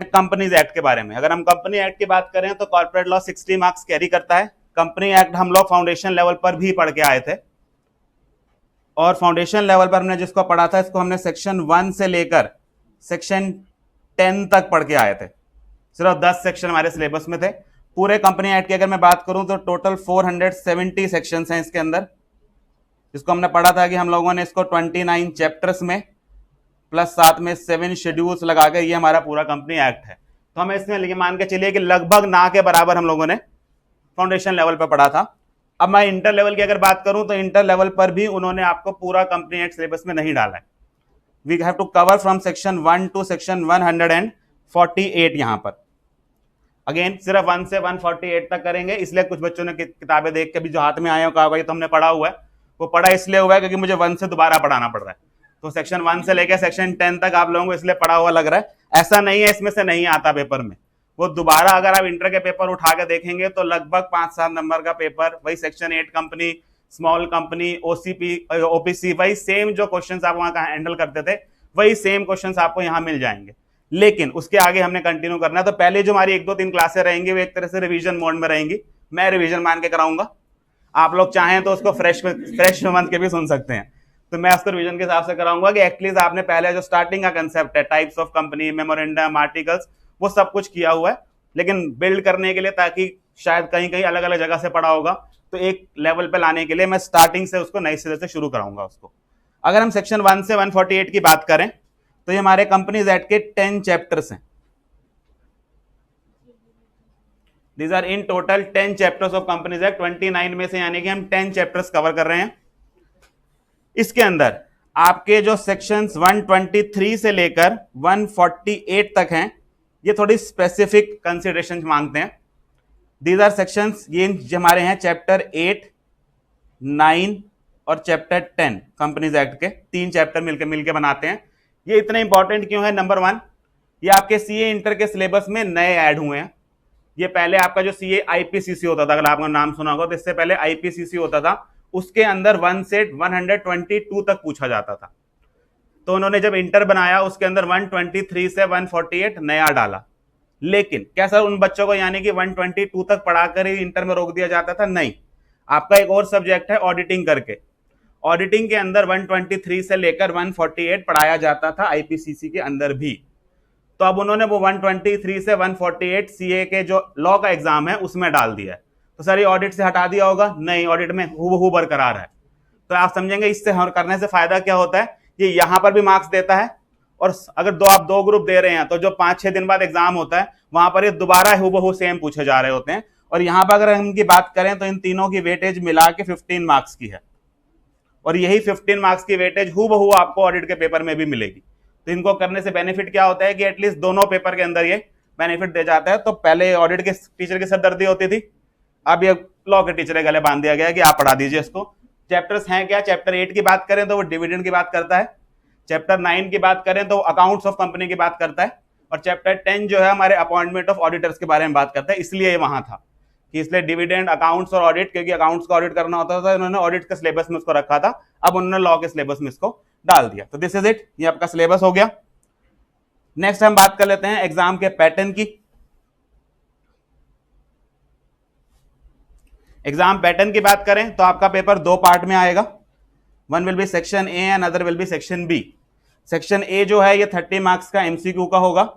Companies act के बारे में। अगर हम कंपनी एक्ट की बात करें तो कॉर्पोरेट लॉ 60 मार्क्स कैरी करता है। कंपनी एक्ट हम लोग फाउंडेशन लेवल पर भी पढ़ के आए थे, और फाउंडेशन लेवल पर हमने जिसको पढ़ा था इसको हमने सेक्शन 1 से लेकर सेक्शन 10 तक पढ़ के आए थे। सिर्फ 10 सेक्शन हमारे सिलेबस में थे। पूरे कंपनी एक्ट की अगर मैं बात करूं तो टोटल 470 सेक्शंस हैं इसके अंदर, जिसको हमने पढ़ा था कि हम लोगों ने इसको 29 चैप्टर्स में प्लस साथ में 7 शेड्यूल्स लगा के ये हमारा पूरा कंपनी एक्ट है। तो हमें इसमें मान के चलिए कि लगभग ना के बराबर हम लोगों ने फाउंडेशन लेवल पर पढ़ा था। अब मैं इंटर लेवल की अगर बात करूं तो इंटर लेवल पर भी उन्होंने आपको पूरा कंपनी एक्ट सिलेबस में नहीं डाला है। We have to cover from section 1 to section 148 यहां पर। अगेन सिर्फ 1 से 148 तक करेंगे, इसलिए कुछ बच्चों ने किताबें देख के भी जो हाथ में आए हो कहा भाई तो हमने पढ़ा हुआ है, वो पढ़ा इसलिए हुआ है क्योंकि मुझे 1 से दोबारा पढ़ाना पड़ रहा है। तो सेक्शन 1 से लेकर सेक्शन 10 तक आप लोगों को इसलिए पढ़ा हुआ लग रहा है, ऐसा नहीं है इसमें से नहीं आता पेपर में। वो दोबारा अगर आप इंटर के पेपर उठा के देखेंगे तो लगभग 5-7 नंबर का पेपर, वही section 8 company, small company, OCP, OPC, वही सेम जो क्वेश्चंस आप वहां हैंडल करते थे वही सेम क्वेश्चंस आपको यहाँ मिल जाएंगे। लेकिन उसके आगे हमने कंटिन्यू करना है। तो पहले जो हमारी 1-2-3 क्लासें रहेंगी वो एक तरह से रिवीजन मोड में रहेंगी, मैं रिवीजन मान के कराऊंगा। आप लोग चाहें तो उसको फ्रेश मंथ के भी सुन सकते हैं, तो मैं उसको रिवीजन के हिसाब से कराऊंगा कि एटलीस्ट आपने पहले जो स्टार्टिंग का कंसेप्ट है, types of company, memorandum, articles, वो सब कुछ किया हुआ है। लेकिन बिल्ड करने के लिए, ताकि शायद कहीं कहीं अलग अलग जगह से पढ़ा होगा, तो एक लेवल पे लाने के लिए मैं स्टार्टिंग से उसको नए सिरे से शुरू कराऊंगा उसको। अगर हम सेक्शन 1 से 148 की बात करें तो ये हमारे कंपनीज एक्ट के 10 चैप्टर्स हैं। These are in total 10 chapters of companies act, 29 में से, यानी कि हम 10 चैप्टर्स कवर कर रहे हैं। इसके अंदर आपके जो सेक्शंस 123 से लेकर 148 तक हैं, ये थोड़ी स्पेसिफिक कंसिडरेशन मांगते हैं। दीज आर सेक्शंस, ये जो हमारे हैं चैप्टर 8, 9 और चैप्टर 10 कंपनीज एक्ट के 3 चैप्टर मिलके बनाते हैं। ये इतने इंपॉर्टेंट क्यों है? नंबर 1, ये आपके सीए इंटर के सिलेबस में नए ऐड हुए हैं। ये पहले आपका जो सीए आईपीसीसी होता था, अगर आपका नाम सुना होगा, तो इससे पहले आईपीसीसी होता था, उसके अंदर 1 से 122 तक पूछा जाता था। तो उन्होंने जब इंटर बनाया उसके अंदर 123 से 148 नया डाला। लेकिन क्या सर उन बच्चों को यानी कि 122 तक पढ़ाकर ही इंटर में रोक दिया जाता था? नहीं, आपका एक और सब्जेक्ट है ऑडिटिंग करके। ऑडिटिंग के अंदर 123 से लेकर 148 पढ़ाया जाता था आईपीसीसी के अंदर भी। तो अब उन्होंने वो 123 से 148 सीए के जो लॉ का एग्जाम है उसमें डाल दिया है। तो सर ये ऑडिट से हटा दिया होगा? नहीं, ऑडिट में हूबहू बरकरार है। तो आप समझेंगे इससे करने से फायदा क्या होता है, ये यहां पर भी मार्क्स देता है, और अगर आप 2 ग्रुप दे रहे हैं तो जो 5-6 दिन बाद एग्जाम होता है वहां पर ये दोबारा हूबहू सेम पूछे जा रहे होते हैं। और यहां पर अगर हम की बात करें तो इन तीनों की वेटेज मिला के 15 मार्क्स की है, और यही 15 मार्क्स की वेटेज हूबहू आपको ऑडिट के पेपर में भी मिलेगी। तो इनको करने से बेनिफिट क्या होता है कि एटलीस्ट दोनों पेपर के अंदर ये बेनिफिट दे जाता है। तो पहले ऑडिट के टीचर की सरदर्दी होती थी, अब ये लॉ के टीचर के गले बांध दिया गया कि आप पढ़ा दीजिए इसको। चैप्टर्स हैं क्या? चैप्टर 8 की बात करें तो वो डिविडेंड की बात करता है, चैप्टर 9 की बात करें तो अकाउंट्स ऑफ कंपनी की बात करता है, और चैप्टर 10 जो है हमारे अपॉइंटमेंट ऑफ ऑडिटर्स के बारे में बात करता है। इसलिए ये वहां था कि इसलिए डिविडेंड, अकाउंट्स और ऑडिट, क्योंकि अकाउंट्स का ऑडिट करना होता था, इन्होंने ऑडिट के सिलेबस में उसको रखा था, अब उन्होंने लॉ के सिलेबस में इसको डाल दिया। तो दिस इज इट, ये आपका सिलेबस हो गया। नेक्स्ट हम बात कर लेते हैं एग्जाम के पैटर्न की। एग्जाम पैटर्न की बात करें तो आपका पेपर 2 पार्ट में आएगा। One will be section A and other will be section B. Section A जो है ये 30 मार्क्स का एमसीक्यू का होगा।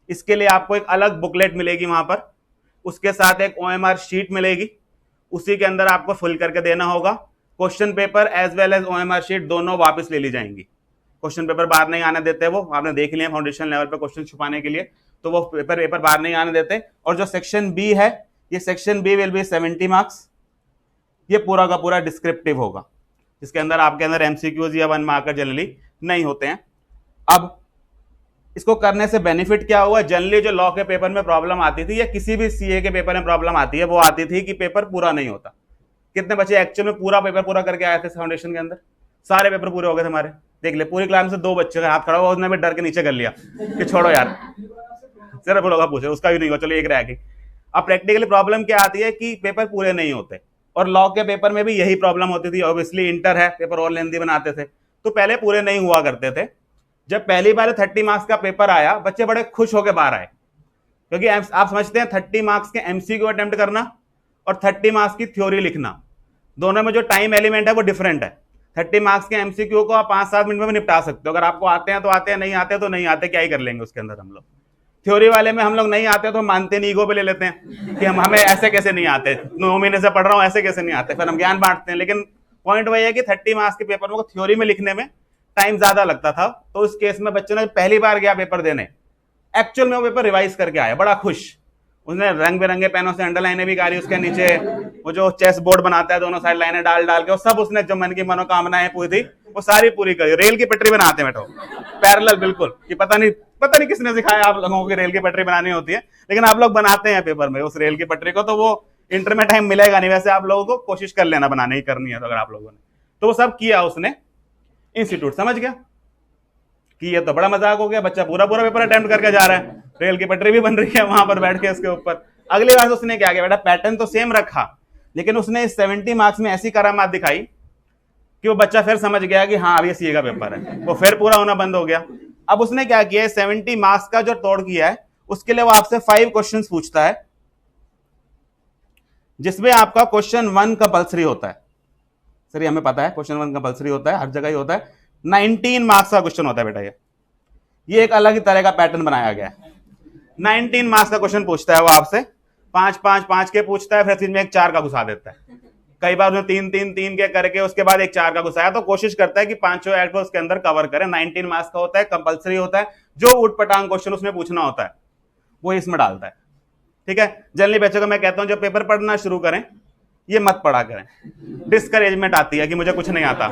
इसके लिए आपको एक अलग बुकलेट मिलेगी वहां पर, उसके साथ एक ओएमआर शीट मिलेगी, उसी के अंदर आपको फिल करके देना होगा। Question paper as well as OMR sheet दोनों वापस ले ली जाएंगी। क्वेश्चन पेपर बाहर नहीं आने देते, वो आपने देख लिया फाउंडेशन लेवल पे क्वेश्चन छुपाने के लिए, तो वो पेपर बाहर नहीं आने देते। और जो सेक्शन बी है, ये section B will be 70 marks. ये पूरा का पूरा डिस्क्रिप्टिव होगा, जिसके अंदर आपके अंदर एमसीक्यूज या 1 मार्कर जनरली नहीं होते हैं। अब इसको करने से बेनिफिट क्या हुआ? जनरली जो लॉ के पेपर में प्रॉब्लम आती थी या किसी भी सीए के पेपर में प्रॉब्लम आती है, वो आती थी कि पेपर पूरा नहीं होता। कितने बच्चे एक्चुअल में पूरा पेपर पूरा करके आए थे फाउंडेशन के अंदर? सारे पेपर पूरे हो गए थे हमारे। देख ले, पूरी क्लास में से 2 बच्चे का हाथ खड़ा हुआ, उसने भी डर के नीचे कर लिया कि छोड़ो यार, सिर्फ लोग पूछे, उसका भी नहीं हुआ, चलो एक रह गई। अब प्रैक्टिकली प्रॉब्लम क्या आती है कि पेपर पूरे नहीं होते, और लॉ के पेपर में भी यही प्रॉब्लम होती थी। ऑब्वियसली इंटर है, पेपर और लेंथी बनाते थे, तो पहले पूरे नहीं हुआ करते थे। जब पहली बार 30 मार्क्स का पेपर आया, बच्चे बड़े खुश होकर बाहर आए क्योंकि आप समझते हैं 30 मार्क्स के एमसीक्यू अटेम्प्ट करना और 30 मार्क्स की थ्योरी लिखना, दोनों में जो टाइम एलिमेंट है वो डिफरेंट है। 30 मार्क्स के एमसीक्यू को आप 5-7 मिनट में निपटा सकते हो, अगर आपको आते हैं तो आते हैं, नहीं आते तो नहीं आते, क्या ही कर लेंगे उसके अंदर हम लोग। थ्योरी वाले में हम लोग नहीं आते तो मानते नहीं, ईगो पे ले लेते हैं कि हमें ऐसे कैसे नहीं आते, 9 महीने से पढ़ रहा हूं ऐसे कैसे नहीं आते, फिर हम ज्ञान बांटते हैं। लेकिन पॉइंट वही है कि 30 मार्क्स के पेपर को थ्योरी में लिखने में टाइम ज्यादा लगता था, तो इस केस में बच्चों ने पहली बार गया पेपर देने, एक्चुअल में वो पेपर रिवाइज करके आया, बड़ा खुश। उसने रंग बिरंगे पेनों से अंडरलाइनें भी करी, उसके नीचे वो जो चेस बोर्ड बनाता है दोनों साइड लाइनें डाल डाल के, वो सब उसने जो मन की मनोकामनाएं पूरी थी वो सारी पूरी करी। रेल की पटरी बनाते बैठो पैरेलल, बिल्कुल, कि पता नहीं किसने सिखाया आप लोगों को रेल की पटरी बनानी होती है, लेकिन आप लोग बनाते हैं पेपर में उस रेल की पटरी को, तो वो इंटर में टाइम मिलेगा नहीं। वैसे आप लोगों को कोशिश कर लेना बनाने ही करनी है तो, अगर आप लोगों ने तो वो सब किया उसने इंस्टीट्यूट, समझ गया कि ये तो बड़ा मजाक हो गया, बच्चा पूरा पूरा पेपर अटेम्प्ट करके जा रहा है, रेल की पटरी भी बन रही है वहां पर बैठ के इसके ऊपर। अगली बार उसने क्या किया बेटा, पैटर्न तो सेम रखा, लेकिन उसने 70 मार्क्स में ऐसी करामात दिखाई कि वो बच्चा फिर समझ गया कि हाँ अब ये सीए का पेपर है, वो फिर पूरा होना बंद हो गया। अब उसने क्या किया, 70 मार्क्स का जो तोड़ किया है उसके लिए वो आपसे 5 क्वेश्चंस पूछता है, जिसमें आपका क्वेश्चन 1 कंपल्सरी होता है। सर हमें पता है क्वेश्चन 1 कंपल्सरी होता है, हर जगह ही होता है। 19 मार्क्स का क्वेश्चन होता है बेटा, ये एक अलग ही तरह का पैटर्न बनाया गया है। 19 मार्क्स का क्वेश्चन पूछता है वो आपसे, 5-5-5 के पूछता है, फिर तीन में एक 4 का घुसा देता है। कई बार उसने 3-3-3 के करके उसके बाद एक 4 का घुसाया, तो कोशिश करता है कि पांचों एक्ट उसके अंदर कवर करे। 19 मार्क्स का होता है, कंपल्सरी होता है, जो उठपटांग क्वेश्चन उसमें पूछना होता है वो इसमें डालता है। ठीक है, जनरली बच्चों को मैं कहता हूं जब पेपर पढ़ना शुरू करें ये मत पढ़ा करें, डिस्करेजमेंट आती है कि मुझे कुछ नहीं आता,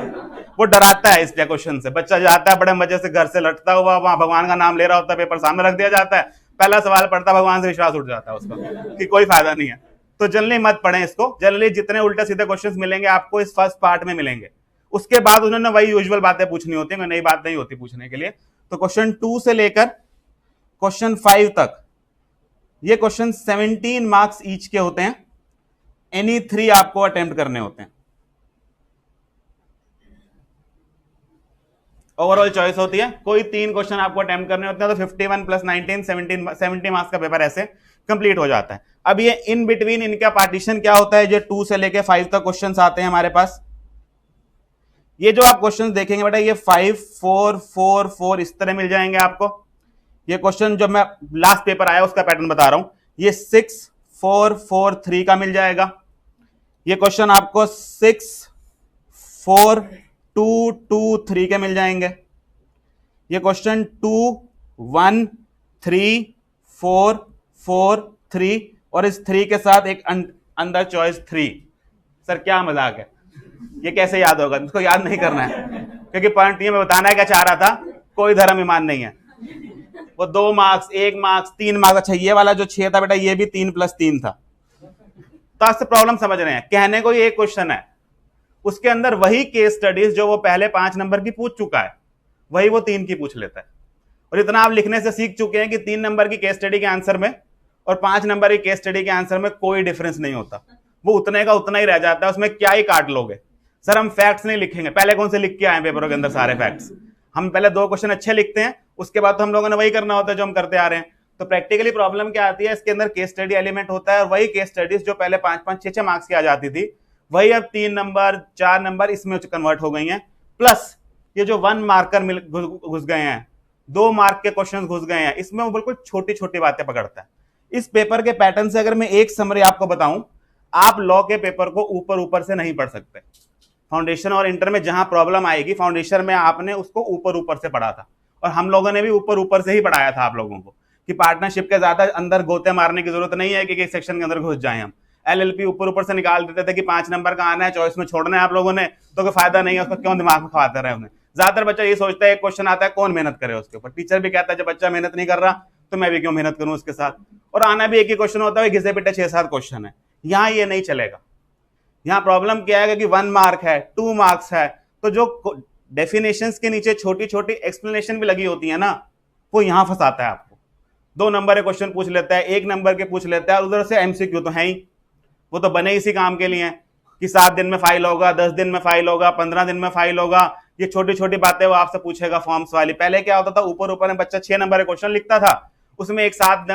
वो डराता है इस क्वेश्चन से। बच्चा जाता है बड़े मजे से घर से लटता हुआ, वहां भगवान का नाम ले रहा होता है, पेपर सामने रख दिया जाता है, पहला सवाल पढ़ता, भगवान से विश्वास उठ जाता है उसका कि कोई फायदा नहीं है। तो जनरली मत पढ़ें इसको। जनरली जितने उल्टे सीधे क्वेश्चंस मिलेंगे आपको इस फर्स्ट पार्ट में मिलेंगे, उसके बाद उन्होंने वही यूजुअल बातें पूछनी होती है, नई बात नहीं होती पूछने के लिए। तो क्वेश्चन 2 से लेकर क्वेश्चन 5 तक ये क्वेश्चन 17 मार्क्स ईच के होते हैं, एनी 3 आपको अटेम्प्ट करने होते हैं। ओवरऑल चॉइस होती है, कोई 3 क्वेश्चन आपको अटेम्प्ट करने होते हैं, तो 51 + 19 70 मार्क्स का पेपर ऐसे कंप्लीट हो जाता है। अब ये इन बिटवीन इनका पार्टीशन क्या होता है, जो 2 से लेके 5 तक क्वेश्चंस आते हैं हमारे पास, ये जो आप क्वेश्चंस देखेंगे बेटा ये 5 4 4 4 इस तरह मिल जाएंगे आपको। ये क्वेश्चन जो मैं लास्ट पेपर आया उसका पैटर्न बता रहा हूं, ये 6 4 4 3 का मिल जाएगा। ये क्वेश्चन आपको 6 4 2 2 3 के मिल जाएंगे। ये क्वेश्चन 2 1 3 4 4 3 और इस 3 के साथ एक अंदर चॉइस 3। सर क्या मजाक है, ये कैसे याद होगा, इसको याद नहीं करना है, क्योंकि पॉइंट ये मैं बताना है क्या चाह रहा था, कोई धर्म ईमान नहीं है। वो 2 मार्क्स 1 मार्क्स 3 मार्क्स, अच्छा ये वाला जो 6 था बेटा ये भी 3 + 3 था। तो आपसे प्रॉब्लम समझ रहे हैं, कहने को ये एक क्वेश्चन है, उसके अंदर वही केस स्टडीज जो वो पहले 5 नंबर की पूछ चुका है वही वो 3 की पूछ लेता है। और इतना आप लिखने से सीख चुके हैं कि 3 नंबर की केस स्टडी के आंसर में और 5 नंबर की केस स्टडी के आंसर में कोई डिफरेंस नहीं होता, वो उतने का उतना ही रह जाता है, उसमें क्या ही काट लोगे। सर हम फैक्ट्स नहीं लिखेंगे, पहले कौन से लिख के आए पेपरों के अंदर सारे फैक्ट्स, हम पहले 2 क्वेश्चन अच्छे लिखते हैं, उसके बाद तो हम लोगों ने वही करना होता है जो हम करते आ रहे हैं। तो प्रैक्टिकली प्रॉब्लम क्या आती है, इसके अंदर केस स्टडी एलिमेंट होता है, और वही केस स्टडीज जो पहले 5-5 6-6 मार्क्स की आ जाती थी वही अब 3 नंबर 4 नंबर इसमें कन्वर्ट हो गई हैं। प्लस ये जो 1 मार्कर घुस गए हैं, 2 मार्क के क्वेश्चन घुस गए हैं, इसमें वो बिल्कुल छोटी छोटी बातें पकड़ता है। इस पेपर के पैटर्न से अगर मैं एक समरी आपको बताऊं, आप लॉ के पेपर को ऊपर ऊपर से नहीं पढ़ सकते। फाउंडेशन और इंटर में जहां प्रॉब्लम आएगी, फाउंडेशन में आपने उसको ऊपर ऊपर से पढ़ा था, और हम लोगों ने भी ऊपर ऊपर से ही पढ़ाया था आप लोगों को कि पार्टनरशिप के ज्यादा अंदर गोते मारने की जरूरत नहीं है कि एक सेक्शन के अंदर घुस जाए। हम एलएलपी ऊपर ऊपर से निकाल देते थे कि 5 नंबर का आना है, चॉइस में छोड़ना है आप लोगों ने, तो कोई फायदा नहीं है, उसको क्यों दिमाग में खवाते रहे उन्हें। ज्यादातर बच्चा ये सोचता है एक क्वेश्चन आता है कौन मेहनत करे उसके ऊपर, टीचर भी कहता है जब बच्चा मेहनत नहीं कर रहा तो मैं भी क्यों मेहनत करूं उसके साथ, और आना भी एक ही क्वेश्चन होता है, घिसे पिटे 6-7 क्वेश्चन है। यहाँ ये नहीं चलेगा। यहाँ प्रॉब्लम क्या है कि 1 मार्क है, 2 मार्क्स है, तो जो डेफिनेशंस के नीचे छोटी छोटी एक्सप्लेनेशन भी लगी होती है ना, वो यहां फंसाता है आपको। 2 नंबर के क्वेश्चन पूछ लेता है, 1 नंबर के पूछ लेता है, और उधर से एमसीक्यू तो है ही, वो तो बने इसी काम के लिए हैं कि 7 दिन में फाइल होगा, 10 दिन में फाइल होगा, 15 दिन में फाइल होगा। ये छोटी छोटी बातें वो आपसे पूछेगा फॉर्म्स वाली। पहले क्या होता था, ऊपर ऊपर में बच्चा 6 नंबर के क्वेश्चन लिखता था, उसमें एक साथ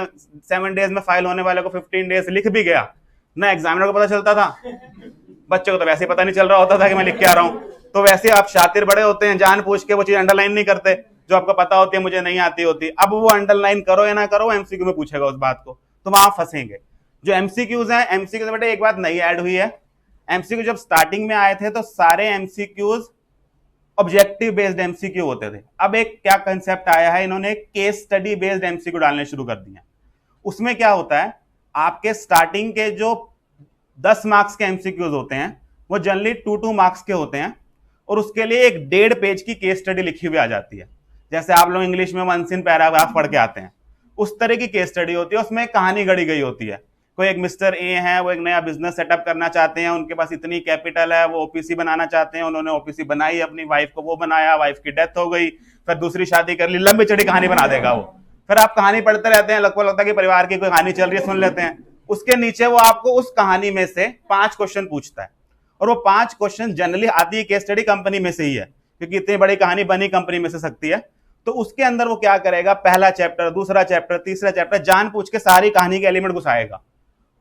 7 डेज में फाइल होने वाले को 15 डेज लिख भी गया ना, एग्जामिनर को पता चलता था, बच्चे को तो वैसे ही पता नहीं चल रहा होता था कि मैं लिख के आ रहा हूं। तो वैसे आप शातिर बड़े होते हैं, जान पूछ के वो चीज अंडरलाइन नहीं करते जो आपको पता होती है, मुझे नहीं आती होती। अब वो अंडरलाइन करो या ना करो, एमसीक्यू में पूछेगा उस बात को, तो वहां फंसेंगे। जो एमसीक्यूज हैं, एमसीक्यूज में बेटा एक बात नई ऐड हुई है। एमसीक्यू जब स्टार्टिंग में आए थे तो सारे एमसीक्यूज ऑब्जेक्टिव बेस्ड एमसीक्यू होते थे। अब एक क्या कंसेप्ट आया है, इन्होंने केस स्टडी बेस्ड एमसीक्यू डालने शुरू कर दिया। उसमें क्या होता है, आपके स्टार्टिंग के जो 10 मार्क्स के एमसीक्यूज होते हैं वो जनरली 2 मार्क्स के होते हैं, और उसके लिए एक 1.5 पेज की केस स्टडी लिखी हुई आ जाती है। जैसे आप लोग इंग्लिश में वंस इन पैराग्राफ पढ़ के आते हैं, उस तरह की केस स्टडी होती है। उसमें कहानी गढ़ी गई होती है। कोई एक मिस्टर ए है, वो एक नया बिजनेस सेटअप करना चाहते हैं, उनके पास इतनी कैपिटल है, वो ओपीसी बनाना चाहते हैं, उन्होंने ओपीसी बनाई, अपनी वाइफ को वो बनाया, वाइफ की डेथ हो गई, फिर दूसरी शादी कर ली, लंबी चढ़ी कहानी बना देगा वो। फिर आप कहानी पढ़ते रहते हैं, लगभग लगता है कि परिवार की कोई कहानी चल रही है, सुन लेते हैं। उसके नीचे वो आपको उस कहानी में से 5 क्वेश्चन पूछता है, और वो 5 क्वेश्चन जनरली आती है केस स्टडी कंपनी में से ही है, क्योंकि इतनी बड़ी कहानी बनी कंपनी में से सकती है। तो उसके अंदर वो क्या करेगा, पहला चैप्टर, दूसरा चैप्टर, तीसरा चैप्टर जान पूछ के सारी कहानी के एलिमेंट घुसाएगा,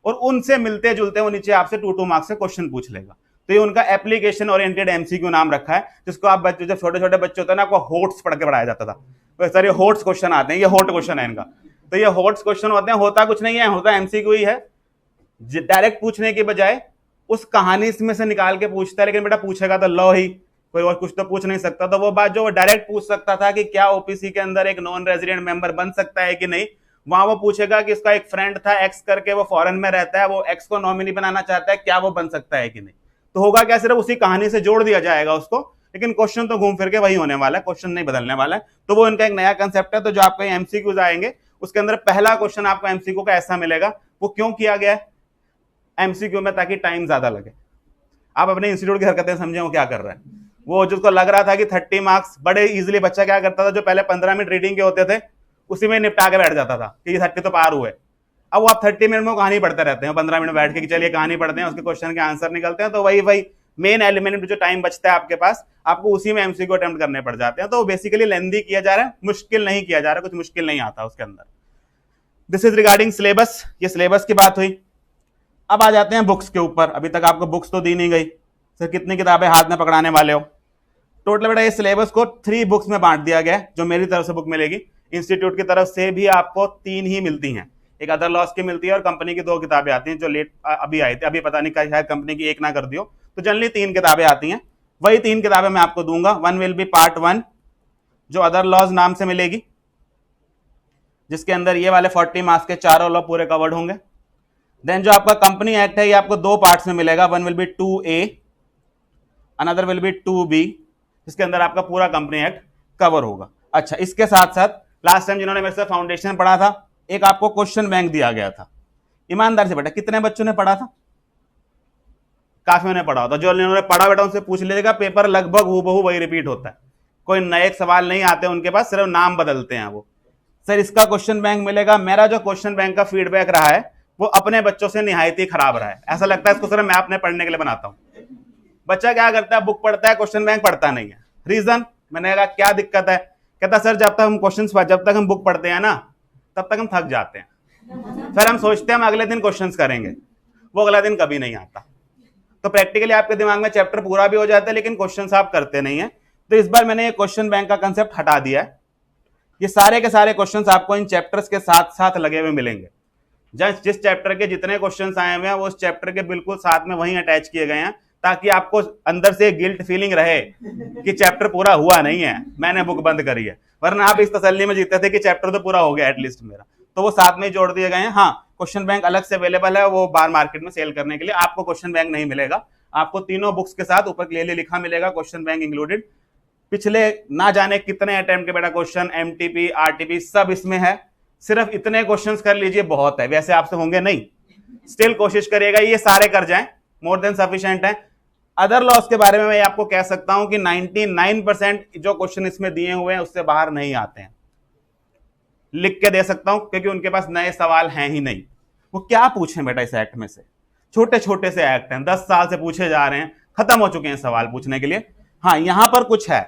और उनसे मिलते जुलते वो नीचे आपसे 2 मार्क्स से क्वेश्चन पूछ लेगा। तो ये उनका एप्लीकेशन ओरिएंटेड एमसीक्यू नाम रखा है, जिसको आप बच्चे, जब छोटे छोटे बच्चे होते हैं ना, आपको होट्स पढ़ के पढ़ाया जाता था, तो सारे होट्स क्वेश्चन आते हैं, ये होट क्वेश्चन है इनका। तो ये होट्स क्वेश्चन होते हैं, होता कुछ नहीं है, होता एमसीक्यू ही है। डायरेक्ट पूछने के बजाय उस कहानी में से निकाल के पूछता है, लेकिन बेटा पूछेगा तो लो ही, कोई और कुछ तो पूछ नहीं सकता। तो वो बात जो वो डायरेक्ट पूछ सकता था कि क्या ओपीसी के अंदर एक नॉन रेजिडेंट मेंबर बन सकता है कि नहीं, वहां वो पूछेगा कि इसका एक फ्रेंड था एक्स करके, वो फॉरेन में रहता है, वो एक्स को नॉमिनी बनाना चाहता है, क्या वो बन सकता है कि नहीं। तो होगा क्या, सिर्फ उसी कहानी से जोड़ दिया जाएगा उसको, लेकिन क्वेश्चन तो घूम फिर के वही होने वाला है, क्वेश्चन नहीं बदलने वाला है। तो वो इनका एक नया कंसेप्ट है। तो जो आपके एमसीक्यूज आएंगे उसके अंदर पहला क्वेश्चन आपको एमसीक्यू का ऐसा मिलेगा। वो क्यों किया गया है एमसीक्यू में, ताकि टाइम ज्यादा लगे। आप अपने इंस्टीट्यूट की हरकतें समझे वो क्या कर रहा है। वो जिसको लग रहा था कि 30 मार्क्स बड़े इजीली, बच्चा क्या करता था, जो पहले 15 मिनट रीडिंग के होते थे उसी में निपटा के बैठ जाता था कि ये 30 तो पार हुए। अब वो आप 30 मिनट में कहानी पढ़ते रहते हैं, 15 मिनट बैठ के कि चलिए कहानी पढ़ते हैं, उसके क्वेश्चन के आंसर निकलते हैं। तो वही मेन एलिमेंट जो टाइम बचता है आपके पास, आपको उसी में एमसीक्यू अटेम्प्ट करने पड़ जाते हैं। तो बेसिकली लेंदी किया जा रहा है, मुश्किल नहीं किया जा रहा, कुछ मुश्किल नहीं आता उसके अंदर। दिस इज रिगार्डिंग सिलेबस, ये सिलेबस की बात हुई। अब आ जाते हैं बुक्स के ऊपर। अभी तक आपको बुक्स तो दी नहीं गई, सर कितनी किताबें हाथ में पकड़ाने वाले हो। टोटल बेटा ये सिलेबस को 3 बुक्स में बांट दिया गया है। जो मेरी तरफ से बुक मिलेगी, इंस्टीट्यूट की तरफ से भी आपको 3 ही मिलती हैं, एक अदर लॉस की मिलती है और कंपनी की 2 किताबें आती हैं जो लेट अभी आई थी, अभी पता नहीं शायद कंपनी की 1 ना कर दियो। तो जनरली 3 किताबें आती हैं, वही 3 किताबें मैं आपको दूंगा। 1 विल बी पार्ट 1 जो अदर लॉज नाम से मिलेगी, जिसके अंदर ये वाले 40 मार्क्स के चारों लॉ पूरे कवर्ड होंगे। देन जो आपका कंपनी एक्ट है, ये आपको 2 पार्ट्स में मिलेगा। 1 will be 2A, another will be 2B, जिसके अंदर आपका पूरा कंपनी एक्ट कवर होगा। अच्छा, इसके साथ साथ लास्ट टाइम जिन्होंने मेरे से फाउंडेशन पढ़ा था, एक आपको क्वेश्चन बैंक दिया गया था। ईमानदार से बेटा कितने बच्चों ने पढ़ा था? काफी ने पढ़ा होता। जो इन्होंने पढ़ा बेटा उनसे पूछ लीजिएगा, पेपर लगभग हूबहू वही रिपीट होता है, कोई नए सवाल नहीं आते उनके पास, सिर्फ नाम बदलते हैं वो। सर इसका क्वेश्चन बैंक मिलेगा। मेरा जो क्वेश्चन बैंक का फीडबैक रहा है वो अपने बच्चों से निहायत ही खराब रहा है। ऐसा लगता है इसको सिर्फ मैं अपने पढ़ने के लिए बनाता हूं। बच्चा क्या करता है, बुक पढ़ता है, क्वेश्चन बैंक पढ़ता नहीं है। रीजन, मैंने कहा क्या दिक्कत है, कहता सर जब तक हम बुक पढ़ते हैं ना, तब तक हम थक जाते हैं, फिर हम सोचते हैं हम अगले दिन क्वेश्चंस करेंगे, वो अगला दिन कभी नहीं आता। तो प्रैक्टिकली आपके दिमाग में चैप्टर पूरा भी हो जाता है, लेकिन क्वेश्चंस आप करते नहीं है। तो इस बार मैंने ये क्वेश्चन बैंक का कंसेप्ट हटा दिया है। ये सारे के सारे क्वेश्चंस आपको इन चैप्टर्स के साथ साथ लगे हुए मिलेंगे। जिस चैप्टर के जितने क्वेश्चंस आए हुए हैं वो उस चैप्टर के बिल्कुल साथ में वहीं अटैच किए गए हैं, ताकि आपको अंदर से गिल्ट फीलिंग रहे कि चैप्टर पूरा हुआ नहीं है, मैंने बुक बंद करी है। वरना आप इस तसल्ली में जीते थे कि चैप्टर तो पूरा हो गया एटलीस्ट मेरा। तो वो साथ में जोड़ दिए गए हैं। हाँ, क्वेश्चन बैंक अलग से अवेलेबल है, वो बाहर मार्केट में सेल करने के लिए। आपको क्वेश्चन बैंक नहीं मिलेगा, आपको तीनों बुक्स के साथ ऊपर क्लियरली लिखा मिलेगा, क्वेश्चन बैंक इंक्लूडेड। पिछले ना जाने कितने अटेम्प्ट के बेटा क्वेश्चन, एमटीपी, आरटीपी सब इसमें है। सिर्फ इतने क्वेश्चंस कर लीजिए, बहुत है। वैसे आपसे होंगे नहीं, स्टिल कोशिश करिएगा ये सारे कर जाएं, मोर देन सफिशिएंट है। अदर लॉस के बारे में मैं आपको कह सकता हूं कि 99% जो क्वेश्चन इसमें दिए हुए हैं उससे बाहर नहीं आते हैं, लिख के दे सकता हूं, क्योंकि उनके पास नए सवाल हैं ही नहीं। वो क्या पूछें बेटा इस एक्ट में से, छोटे छोटे से एक्ट हैं, 10 साल से पूछे जा रहे हैं, खत्म हो चुके हैं सवाल पूछने के लिए। हाँ, यहां पर कुछ है।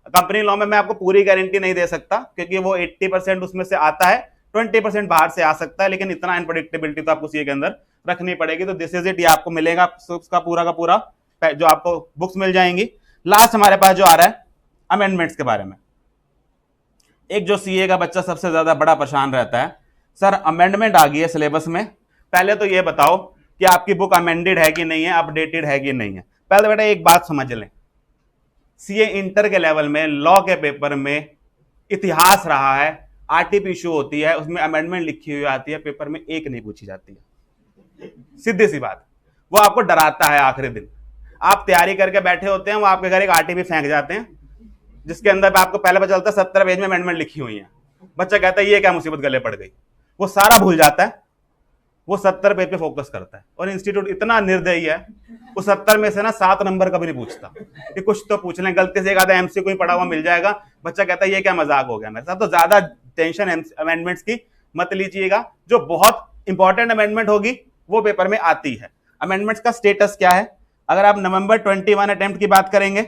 कंपनी लॉ में मैं आपको पूरी गारंटी नहीं दे सकता, क्योंकि वो 80% उसमें से आता है, 20% बाहर से आ सकता है, लेकिन इतना अनप्रेडिक्टेबिलिटी तो आपको सीए के अंदर रखनी पड़ेगी। तो दिस इज इट, ये आपको मिलेगा उसका पूरा का पूरा जो आपको बुक्स मिल जाएंगी। लास्ट हमारे पास जो आ रहा है अमेंडमेंट्स के बारे में। एक जो सीए का बच्चा सबसे ज्यादा बड़ा परेशान रहता है, सर अमेंडमेंट आ गई है सिलेबस में, पहले तो ये बताओ कि आपकी बुक अमेंडेड है कि नहीं है, अपडेटेड है कि नहीं है। पहले तो बेटा एक बात समझ लें, सीए इंटर के लेवल में लॉ के पेपर में इतिहास रहा है, आरटीपी इशू होती है, उसमें अमेंडमेंट लिखी हुई आती है, पेपर में एक नहीं पूछी जाती है। सीधी सी बात, वो आपको डराता है आखिरी दिन, आप तैयारी करके बैठे होते हैं, वो आपके घर एक आरटीपी फेंक जाते हैं जिसके अंदर आपको पहले पता चलता है 70 पेज में अमेंडमेंट लिखी हुई है। बच्चा कहता है ये क्या मुसीबत गले पड़ गई, वो सारा भूल जाता है, वो 70 पेज पे फोकस करता है। और इंस्टीट्यूट इतना निर्दयी है, वो 70 में से ना 7 नंबर कभी नहीं पूछता कि कुछ तो पूछ लें, गलती से एक आधा एमसीक्यू ही पढ़ा हुआ मिल जाएगा। बच्चा कहता है ये क्या मजाक हो गया मेरे साथ। तो ज्यादा टेंशन अमेंडमेंट्स की मत लीजिएगा, जो बहुत इंपॉर्टेंट अमेंडमेंट होगी वो पेपर में आती है। अमेंडमेंट्स का स्टेटस क्या है, अगर आप नवंबर 21 अटेम्प्ट की बात करेंगे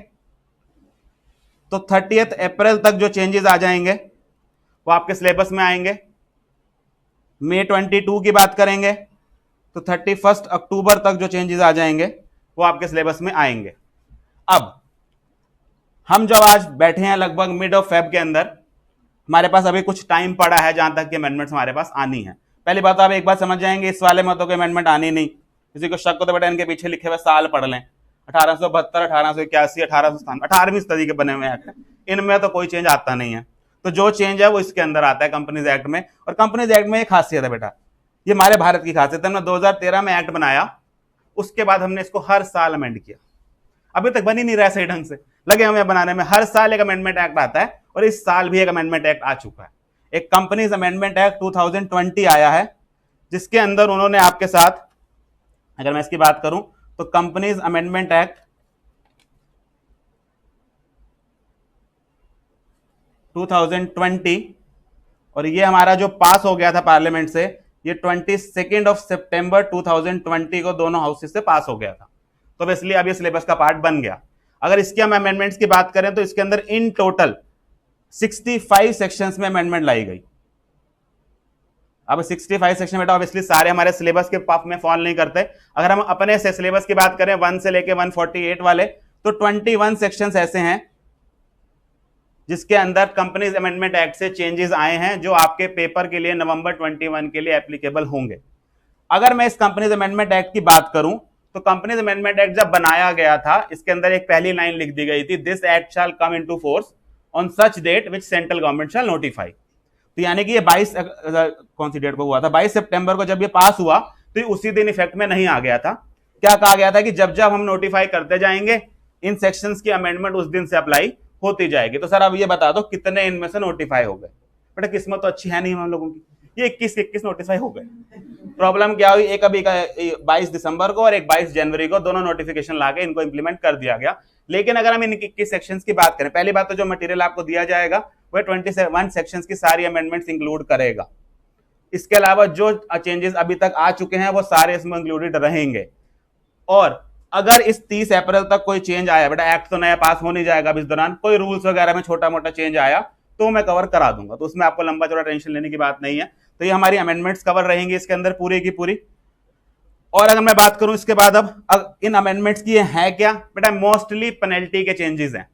तो 30 अप्रैल तक जो चेंजेस आ जाएंगे वो आपके सिलेबस में आएंगे। मई 22 की बात करेंगे तो 31 अक्टूबर तक जो चेंजेस आ जाएंगे वो आपके सिलेबस में आएंगे। अब हम जब आज बैठे हैं लगभग मिड ऑफ फेब के अंदर, हमारे पास अभी कुछ टाइम पड़ा है जहां तक कि अमेंडमेंट्स हमारे पास आनी है। पहली बात आप एक बात समझ जाएंगे, इस वाले में तो कोई अमेंडमेंट आनी नहीं, किसी को शक हो तो बेटा इनके पीछे लिखे हुए साल पढ़ लें, 1872, 1881, 1897, 18वीं सदी के बने हुए एक्ट, इनमें तो कोई चेंज आता नहीं है। तो जो चेंज है वो इसके अंदर आता है कंपनीज एक्ट में। और कंपनीज एक्ट में एक खासियत है बेटा, ये हमारे भारत की खासियत है, हमने 2013 में एक्ट बनाया, उसके बाद हमने इसको हर साल अमेंड किया, अभी तक बन ही नहीं रहा सही ढंग से, लगे हमें बनाने में। हर साल एक अमेंडमेंट एक्ट आता है और इस साल भी एक अमेंडमेंट एक्ट आ चुका है। एक कंपनीज अमेंडमेंट एक्ट 2020 आया है, जिसके अंदर उन्होंने आपके साथ, अगर मैं इसकी बात करूं तो कंपनीज अमेंडमेंट एक्ट 2020, और ये हमारा जो पास हो गया था पार्लियामेंट से, ये 22 सितंबर 2020 को दोनों हाउसेस से पास हो गया था। तो इसलिए अब ये सिलेबस का पार्ट बन गया। अगर इसके हम अमेंडमेंट्स की बात करें तो इसके अंदर इन टोटल 65 सेक्शंस में अमेंडमेंट लाई गई। अब 65 सेक्शन बेटा ऑब्वियसली सारे हमारे सिलेबस के पाप में फॉल नहीं करते। अगर हम अपने से सिलेबस की बात करें 1 से लेके 148 वाले, तो 21 सेक्शंस ऐसे हैं जिसके अंदर कंपनीज अमेंडमेंट एक्ट से चेंजेस आए हैं, जो आपके पेपर के लिए नवंबर 21 के लिए एप्लीकेबल होंगे। अगर मैं इस कंपनीज अमेंडमेंट एक्ट की बात करूं तो कंपनीज अमेंडमेंट एक्ट जब बनाया गया था, इसके अंदर एक पहली लाइन लिख दी गई थी, this act shall come into force on such date which central government shall notify. तो यानी कि ये 22 कौन सी डेट को हुआ था, 22 सितंबर को जब ये पास हुआ तो उसी दिन इफेक्ट में नहीं आ गया था। क्या कहा गया था कि जब जब हम नोटिफाई करते जाएंगे इन सेक्शंस की अमेंडमेंट उस दिन से अप्लाई होती जाएगी। तो सर अब ये बता दो कितने इनमें से नोटिफाई हो गए। बेटा किस्मत तो अच्छी है नहीं हम लोगों की, ये 21 नोटिफाई हो गए। प्रॉब्लम क्या हुई, एक अभी 22 दिसंबर को और एक 22 जनवरी को दोनों नोटिफिकेशन लाके इनको इंप्लीमेंट कर दिया गया। लेकिन अगर हम इन 21 सेक्शंस की बात करें, पहली बात तो जो मटेरियल आपको दिया जाएगा वह 21 सेक्शंस की सारी अमेंडमेंट्स इंक्लूड करेगा। इसके अलावा जो चेंजेस अभी तक आ चुके हैं वो सारे इसमें इंक्लूडेड रहेंगे। और अगर इस 30 अप्रैल तक कोई चेंज आया, बेटा एक्ट तो नया पास हो नहीं जाएगा, इस दौरान कोई रूल्स वगैरह में छोटा मोटा चेंज आया तो मैं कवर करा दूंगा, तो उसमें आपको लंबा चौड़ा टेंशन लेने की बात नहीं है। तो ये हमारी अमेंडमेंट्स कवर रहेंगी इसके अंदर पूरी की पूरी। और अगर मैं बात करूं इसके बाद अब इन अमेंडमेंट्स की है क्या, बेटा मोस्टली पेनल्टी के चेंजेस हैं।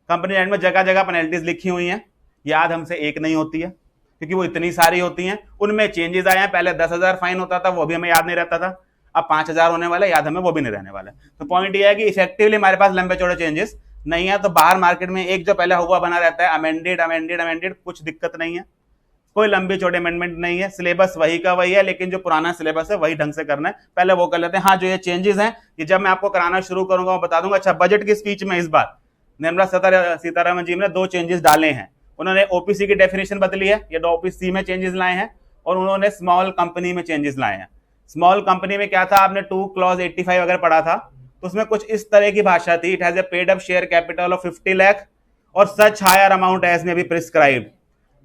कंपनी एक्ट में जगह जगह पेनल्टीज लिखी हुई हैं, याद हमसे एक नहीं होती है क्योंकि वो इतनी सारी होती हैं। उनमें चेंजेस आए हैं, पहले 10,000 फाइन होता था, वो भी हमें याद नहीं रहता था, अब 5,000 होने वाला, याद हमें वो भी नहीं रहने वाला। तो पॉइंट ये है कि इफेक्टिवली हमारे पास लंबे चौड़े चेंजेस नहीं है। तो बाहर मार्केट में एक जो पहले हुआ बना रहता है अमेंडेड अमेंडेड अमेंडेड, कुछ दिक्कत नहीं है, कोई लंबी चौड़ी अमेंडमेंट नहीं है। सिलेबस वही का वही है, लेकिन जो पुराना सिलेबस है वही ढंग से करना है, पहले वो कर लेते हैं। हाँ, जो ये चेंजेस हैं ये जब मैं आपको कराना शुरू करूंगा मैं बता दूंगा। अच्छा, बजट की स्पीच में इस बार निर्मला सीतारमण जी ने 2 चेंजेस डाले हैं। उन्होंने ओपीसी की डेफिनेशन बदली है, ये ओपीसी में चेंजेस लाए हैं, और उन्होंने स्मॉल कंपनी में चेंजेस लाए हैं। स्मॉल कंपनी में क्या था, आपने 2 क्लॉज 85 अगर पढ़ा था तो उसमें कुछ इस तरह की भाषा थी, it has a paid up share capital of 50 lakh और such higher amount as may be prescribed,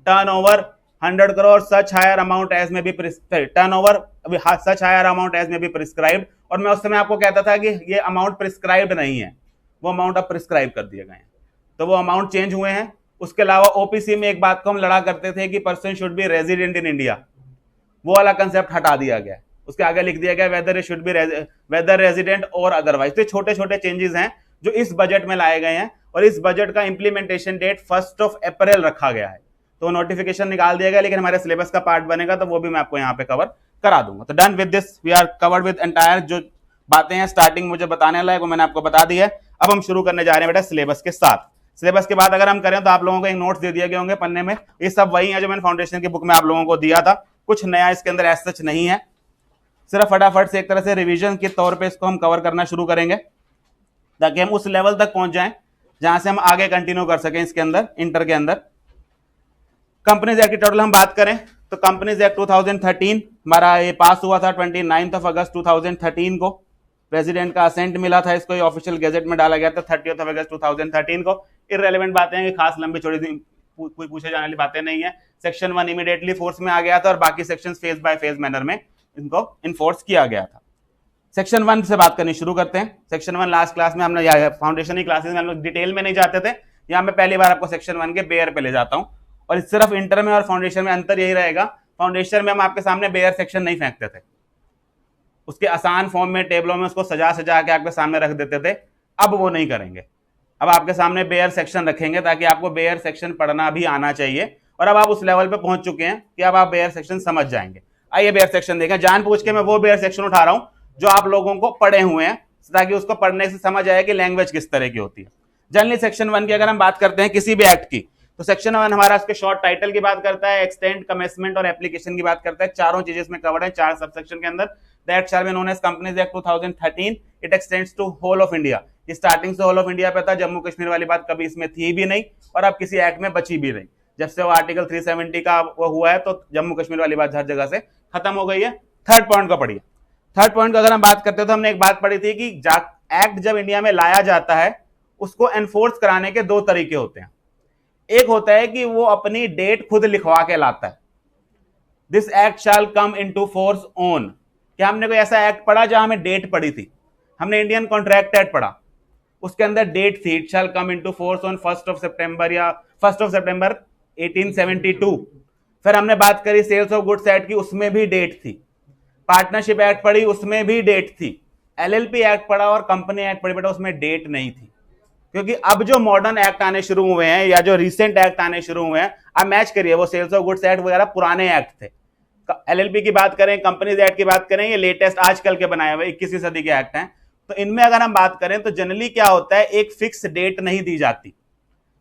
turnover 100 crore, such higher amount as may be turnover such higher amount as may be prescribed. और मैं उस समय आपको कहता था कि ये अमाउंट प्रिस्क्राइब्ड नहीं है, वो अमाउंट अब प्रिस्क्राइब कर दिए गए हैं। तो वो अमाउंट चेंज हुए हैं, उसके अलावा ओपीसी में एक बात को हम लड़ा करते थे कि person should be resident in India, वो वाला कंसेप्ट हटा दिया गया, उसके आगे लिख दिया गया whether it should be whether resident और अदरवाइज। तो छोटे छोटे चेंजेस हैं जो इस बजट में लाए गए हैं और इस बजट का इंप्लीमेंटेशन डेट 1 अप्रैल रखा गया है। तो नोटिफिकेशन निकाल दिया गया, लेकिन हमारे सिलेबस का पार्ट बनेगा तो वो भी मैं आपको यहाँ पे कवर करा दूंगा। तो done with this, we are covered with entire जो बातें हैं स्टार्टिंग मुझे बताने लायक वो मैंने आपको बता दी है। अब हम शुरू करने जा रहे हैं बेटा सिलेबस के साथ। सिलेबस के बाद अगर हम करें तो आप लोगों को एक नोट्स दे दिए गए होंगे पन्ने में, ये सब वही है जो मैंने फाउंडेशन की बुक में आप लोगों को दिया था, कुछ नया इसके अंदर एज सच नहीं है, सिर्फ फटाफट से एक तरह से रिवीजन के तौर पे इसको हम कवर करना शुरू करेंगे ताकि हम उस लेवल तक पहुंच जाएं जहां से हम आगे कंटिन्यू कर सकें इसके अंदर इंटर के अंदर। कंपनीज एक्ट की टोटल हम बात करें तो कंपनीज एक्ट 2013 हमारा ये पास हुआ था 29 अगस्त 2013 को, प्रेसिडेंट का असेंट मिला था इसको, ये ऑफिशियल गैजेट में डाला गया था 30 अगस्त 2013 को। इररेलेवेंट बातें हैं कि खास लंबी चौड़ी कोई पूछे जाने वाली बातें नहीं है। सेक्शन 1 इमीडिएटली फोर्स में आ गया था और बाकी sections phase by phase manner में इनको इन्फोर्स किया गया था। सेक्शन 1 से बात करनी शुरू करते हैं। सेक्शन 1 लास्ट क्लास में हमने फाउंडेशन की क्लासेस में हम लोग डिटेल में नहीं जाते थे, यहाँ मैं पहली बार आपको सेक्शन 1 के बेयर पे ले जाता हूँ और सिर्फ इंटर में और फाउंडेशन में अंतर यही रहेगा, फाउंडेशन में हम आपके सामने बेयर सेक्शन नहीं फेंकते थे, उसके आसान फॉर्म में टेबलों में उसको सजा सजा के आपके सामने रख देते थे, अब वो नहीं करेंगे। अब आपके सामने बेयर सेक्शन रखेंगे ताकि आपको बेयर सेक्शन पढ़ना भी आना चाहिए और अब आप उस लेवल पे पहुंच चुके हैं कि अब आप बेयर सेक्शन समझ जाएंगे। आइए बेयर सेक्शन देखें, जानबूझ के मैं वो बेयर सेक्शन उठा रहा हूं जो आप लोगों को पढ़े हुए हैं ताकि उसको पढ़ने से समझ आए कि लैंग्वेज किस तरह की होती है। जनरली सेक्शन 1 की अगर हम बात करते हैं किसी भी एक्ट की तो सेक्शन 1 हमारा उसके शॉर्ट टाइटल की बात करता है, एक्सटेंड, कमेंसमेंट और एप्लीकेशन की बात करता है। चारों चीजें इसमें कवर्ड है 4 सबसेक्शन के अंदर। The act shall be known as Companies Act 2013. It extends to whole of India. ये स्टार्टिंग से होल ऑफ इंडिया पे था, जम्मू कश्मीर वाली बात कभी इसमें थी भी नहीं और अब किसी एक्ट में बची भी नहीं। जब से वो आर्टिकल 370 का वो हुआ है तो जम्मू कश्मीर वाली बात हर जगह से खत्म हो गई है। थर्ड पॉइंट को पढ़िए। थर्ड पॉइंट को अगर हम बात करते हैं तो हमने एक बात पढ़ी थी कि एक्ट जब इंडिया में लाया जाता है उसको एनफोर्स कराने के 2 तरीके होते हैं। एक होता है कि वो अपनी डेट खुद लिखवा के लाता है, this act shall come into force on. क्या हमने कोई ऐसा एक्ट पढ़ा जहां हमें डेट पड़ी थी? हमने इंडियन कॉन्ट्रैक्ट एक्ट पढ़ा, उसके अंदर डेट थी, it shall come into force on 1 सितंबर या 1 सितंबर 1872। फिर हमने बात करी सेल्स ऑफ गुड्स एक्ट की, उसमें भी डेट थी। पार्टनरशिप एक्ट पढ़ी, उसमें भी डेट थी। एलएलपी एक्ट पढ़ा और कंपनी एक्ट पढ़ी बेटा, उसमें डेट नहीं थी। क्योंकि अब जो मॉडर्न एक्ट आने शुरू हुए हैं या जो रिसेंट एक्ट आने शुरू हुए हैं, आप मैच करिए, वो सेल्स ऑफ गुड्स एक्ट वगैरह पुराने एक्ट थे। एलएलपी की बात करें, कंपनीज एक्ट की बात करें, ये लेटेस्ट आजकल के बनाए हुए 21वीं सदी के एक्ट हैं। तो इनमें अगर हम बात करें तो जनरली क्या होता है, एक फिक्स डेट नहीं दी जाती।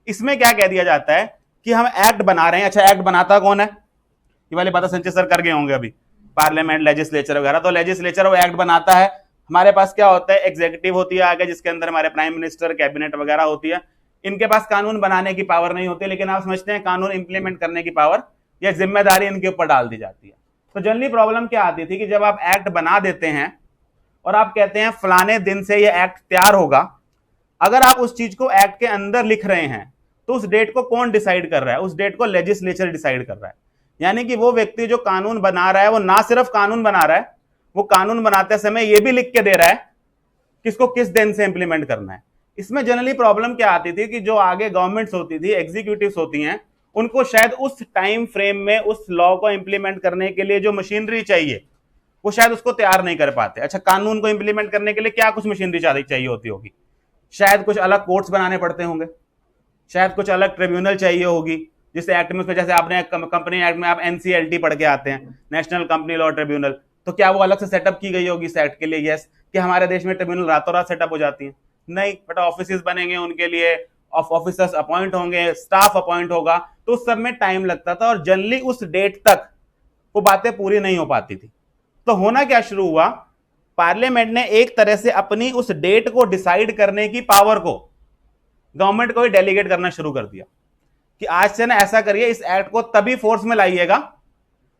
इसमें क्या कह दिया जाता है कि हम एक्ट बना रहे हैं। अच्छा, एक्ट बनाता कौन है? ये वाली बात संजय सर कर गए होंगे अभी, पार्लियामेंट, लेजिस्लेचर वगैरह। तो लेजिस्लेचर वो एक्ट बनाता है। हमारे पास क्या होता है, एग्जीक्यूटिव होती है आगे, जिसके अंदर हमारे प्राइम मिनिस्टर, कैबिनेट वगैरह होती है। इनके पास कानून बनाने की पावर नहीं होती, लेकिन आप समझते हैं कानून इंप्लीमेंट करने की पावर या जिम्मेदारी इनके ऊपर डाल दी जाती है। तो जनरली प्रॉब्लम क्या आती थी कि जब आप एक्ट बना देते हैं और आप कहते हैं फलाने दिन से ये एक्ट तैयार होगा, अगर आप उस चीज को एक्ट के अंदर लिख रहे हैं तो उस डेट को कौन डिसाइड कर रहा है? उस डेट को लेजिस्लेचर डिसाइड कर रहा है। यानी कि वो व्यक्ति जो कानून बना रहा है वो ना सिर्फ कानून बना रहा है, वो कानून बनाते समय ये भी लिख के दे रहा है कि इसको किस दिन से इंप्लीमेंट करना है। इसमें जनरली प्रॉब्लम क्या आती थी कि जो आगे गवर्नमेंट्स होती थी, एग्जीक्यूटिव्स होती हैं, उनको शायद उस टाइम फ्रेम में उस लॉ को इंप्लीमेंट करने के लिए जो मशीनरी चाहिए वो शायद उसको तैयार नहीं कर पाते। अच्छा, कानून को इंप्लीमेंट करने के लिए क्या कुछ मशीनरी चाहिए होती होगी? शायद कुछ अलग कोर्ट्स बनाने पड़ते होंगे, शायद कुछ अलग ट्रिब्यूनल चाहिए होगी, जिस एक्ट में उसमें जैसे आपने कंपनी एक्ट में आप एनसीएलटी पढ़ के आते हैं, नेशनल कंपनी लॉ ट्रिब्यूनल, तो क्या वो अलग से सेटअप की गई होगी इस एक्ट के लिए? यस। कि हमारे देश में ट्रिब्यूनल रातों रात सेटअप हो जाती है? नहीं, बट ऑफिस बनेंगे, उनके लिए ऑफिसर्स अपॉइंट होंगे, स्टाफ अपॉइंट होगा, तो उस सब में टाइम लगता था और जनरली उस डेट तक वो बातें पूरी नहीं हो पाती थी। तो होना क्या शुरू हुआ, पार्लियामेंट ने एक तरह से अपनी उस डेट को डिसाइड करने की पावर को गवर्नमेंट को ही डेलीगेट करना शुरू कर दिया कि आज से ना ऐसा करिए, इस एक्ट को तभी फोर्स में लाइएगा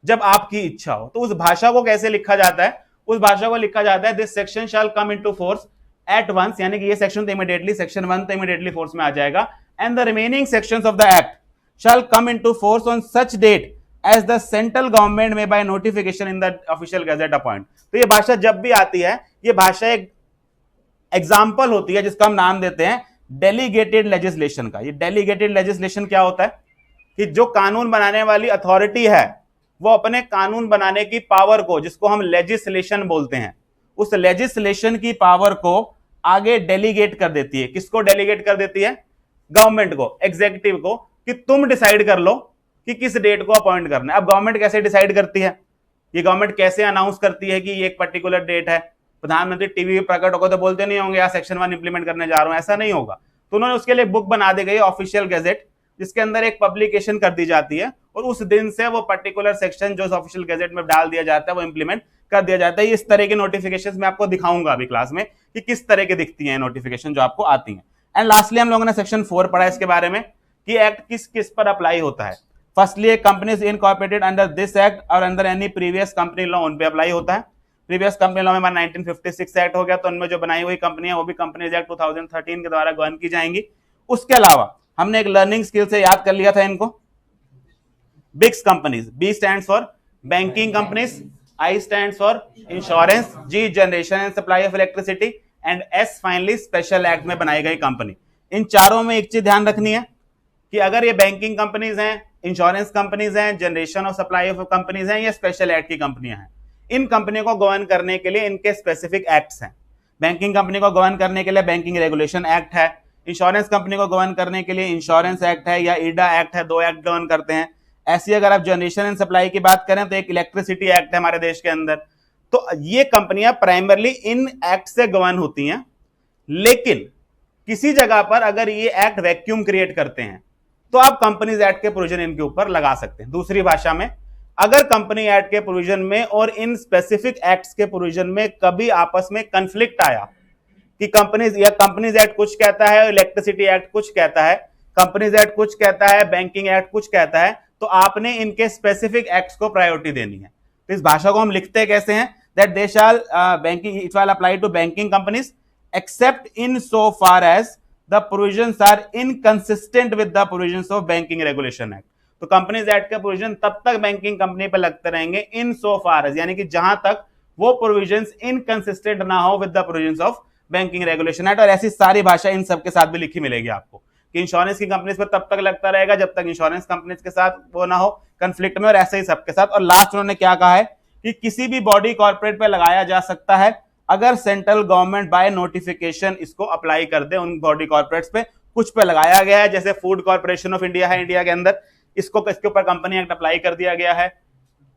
जब आपकी इच्छा हो। तो उस भाषा को कैसे लिखा जाता है? उस भाषा को लिखा जाता है this section shall come into force at once, यानी कि ये सेक्शन तो इमीडिएटली, सेक्शन 1 तो इमीडिएटली फोर्स में आ जाएगा, and the remaining sections of the act shall come into force on such date as the central government may by notification in the official gazette appoint. तो ये भाषा जब भी आती है, ये भाषा एक एग्जाम्पल होती है जिसका हम नाम देते हैं डेलीगेटेड लेजिस्लेशन का। ये डेलीगेटेड लेजिस्लेशन क्या होता है कि जो कानून बनाने वाली अथॉरिटी है वो अपने कानून बनाने की पावर को, जिसको हम लेजिस्लेशन बोलते हैं, उस लेजिस्लेशन की पावर को आगे डेलीगेट कर देती है। किसको डेलीगेट कर देती है? गवर्नमेंट को, एग्जीक्यूटिव को, कि तुम डिसाइड कर लो कि किस डेट को अपॉइंट करना है। अब गवर्नमेंट कैसे डिसाइड करती है? ये गवर्नमेंट कैसे अनाउंस करती है कि ये एक पर्टिकुलर डेट है? प्रधानमंत्री टीवी पे प्रकट होगा तो बोलते नहीं होंगे यार सेक्शन 1 इंप्लीमेंट करने जा रहा हूं, ऐसा नहीं होगा। तो उन्होंने उसके लिए बुक बना दी गई ऑफिशियल गैजेट, जिसके अंदर एक पब्लिकेशन कर दी जाती है और उस दिन से वो पर्टिकुलर सेक्शन जो ऑफिशियल गैजेट में डाल दिया जाता है वो इंप्लीमेंट कर दिया जाता है। इस तरह के नोटिफिकेशंस मैं आपको दिखाऊंगा अभी क्लास में कि किस तरह की दिखती हैं नोटिफिकेशन जो आपको आती हैं। एंड लास्टली हम लोगों ने सेक्शन 4 पढ़ा इसके बारे में कि एक्ट किस किस पर अप्लाई होता है। Firstly companies incorporated under this act और under any previous company law उन पे अप्लाई होता है। प्रीवियस कंपनी लॉ में हमारा 1956 एक्ट हो गया, तो उनमें जो बनाई हुई कंपनियां वो भी कंपनीज एक्ट 2013 के द्वारा गवर्न की जाएंगी। उसके अलावा हमने एक लर्निंग स्किल से याद कर लिया था इनको, BIGS companies, B stands for banking companies, I stands for insurance, G generation and supply of electricity and S finally special act में बनाई गई कंपनी। इन चारों में एक चीज ध्यान रखनी है कि अगर ये बैंकिंग कंपनीज हैं, इंश्योरेंस कंपनीज हैं, जनरेशन और सप्लाई ऑफ कंपनीज हैं, ये स्पेशल एक्ट की कंपनियां हैं। इन कंपनियों को गवर्न करने के लिए इनके स्पेसिफिक एक्ट्स हैं। बैंकिंग कंपनी को गवर्न करने के लिए बैंकिंग रेगुलेशन एक्ट है, इंश्योरेंस कंपनी को गवर्न करने के लिए इंश्योरेंस एक्ट है या ईडा एक्ट है, 2 एक्ट गवर्न करते हैं। ऐसी अगर आप जनरेशन एंड सप्लाई की बात करें तो एक इलेक्ट्रिसिटी एक्ट है हमारे देश के अंदर। तो ये कंपनियां प्राइमरली इन एक्ट से गवर्न होती हैं, लेकिन किसी जगह पर अगर ये एक्ट वैक्यूम क्रिएट करते हैं तो आप कंपनीज एक्ट के प्रोविजन इनके ऊपर लगा सकते हैं। दूसरी भाषा में, अगर कंपनी एक्ट के प्रोविजन में और इन स्पेसिफिक एक्ट्स के प्रोविजन में कभी आपस में कंफ्लिक्ट आया कि कंपनीज एक्ट कुछ कहता है, इलेक्ट्रिसिटी एक्ट कुछ कहता है, कंपनीज एक्ट कुछ कहता है, बैंकिंग एक्ट कुछ कहता है, तो आपने इनके स्पेसिफिक एक्ट्स को प्रायोरिटी देनी है। तो इस भाषा को हम लिखते कैसे हैं? That they shall banking it will apply to banking companies except in so far as the provisions are inconsistent with the provisions of banking regulation act. तो कंपनीज एक्ट के प्रोविजन तब तक बैंकिंग कंपनी पर लगते रहेंगे इन so far as, यानी कि जहां तक वो प्रोविजंस इनकंसिस्टेंट ना हो with the provisions of banking regulation act. और ऐसी सारी भाषा इन सब के साथ भी लिखी मिलेगी आपको कि इंश्योरेंस की कंपनीज पर तब तक लगता रहेगा जब तक इंश्योरेंस कंपनीज के साथ वो ना हो कंफ्लिक्ट में, और ऐसे ही सबके साथ। और लास्ट उन्होंने क्या कहा है कि किसी भी बॉडी कॉर्पोरेट पे लगाया जा सकता है अगर सेंट्रल गवर्नमेंट बाय नोटिफिकेशन इसको अप्लाई कर दे। उन बॉडी कॉर्पोरेट्स पे कुछ पे लगाया गया है, जैसे फूड कॉर्पोरेशन ऑफ इंडिया है इंडिया के अंदर, इसको इसके ऊपर कंपनी एक्ट अप्लाई कर दिया गया है।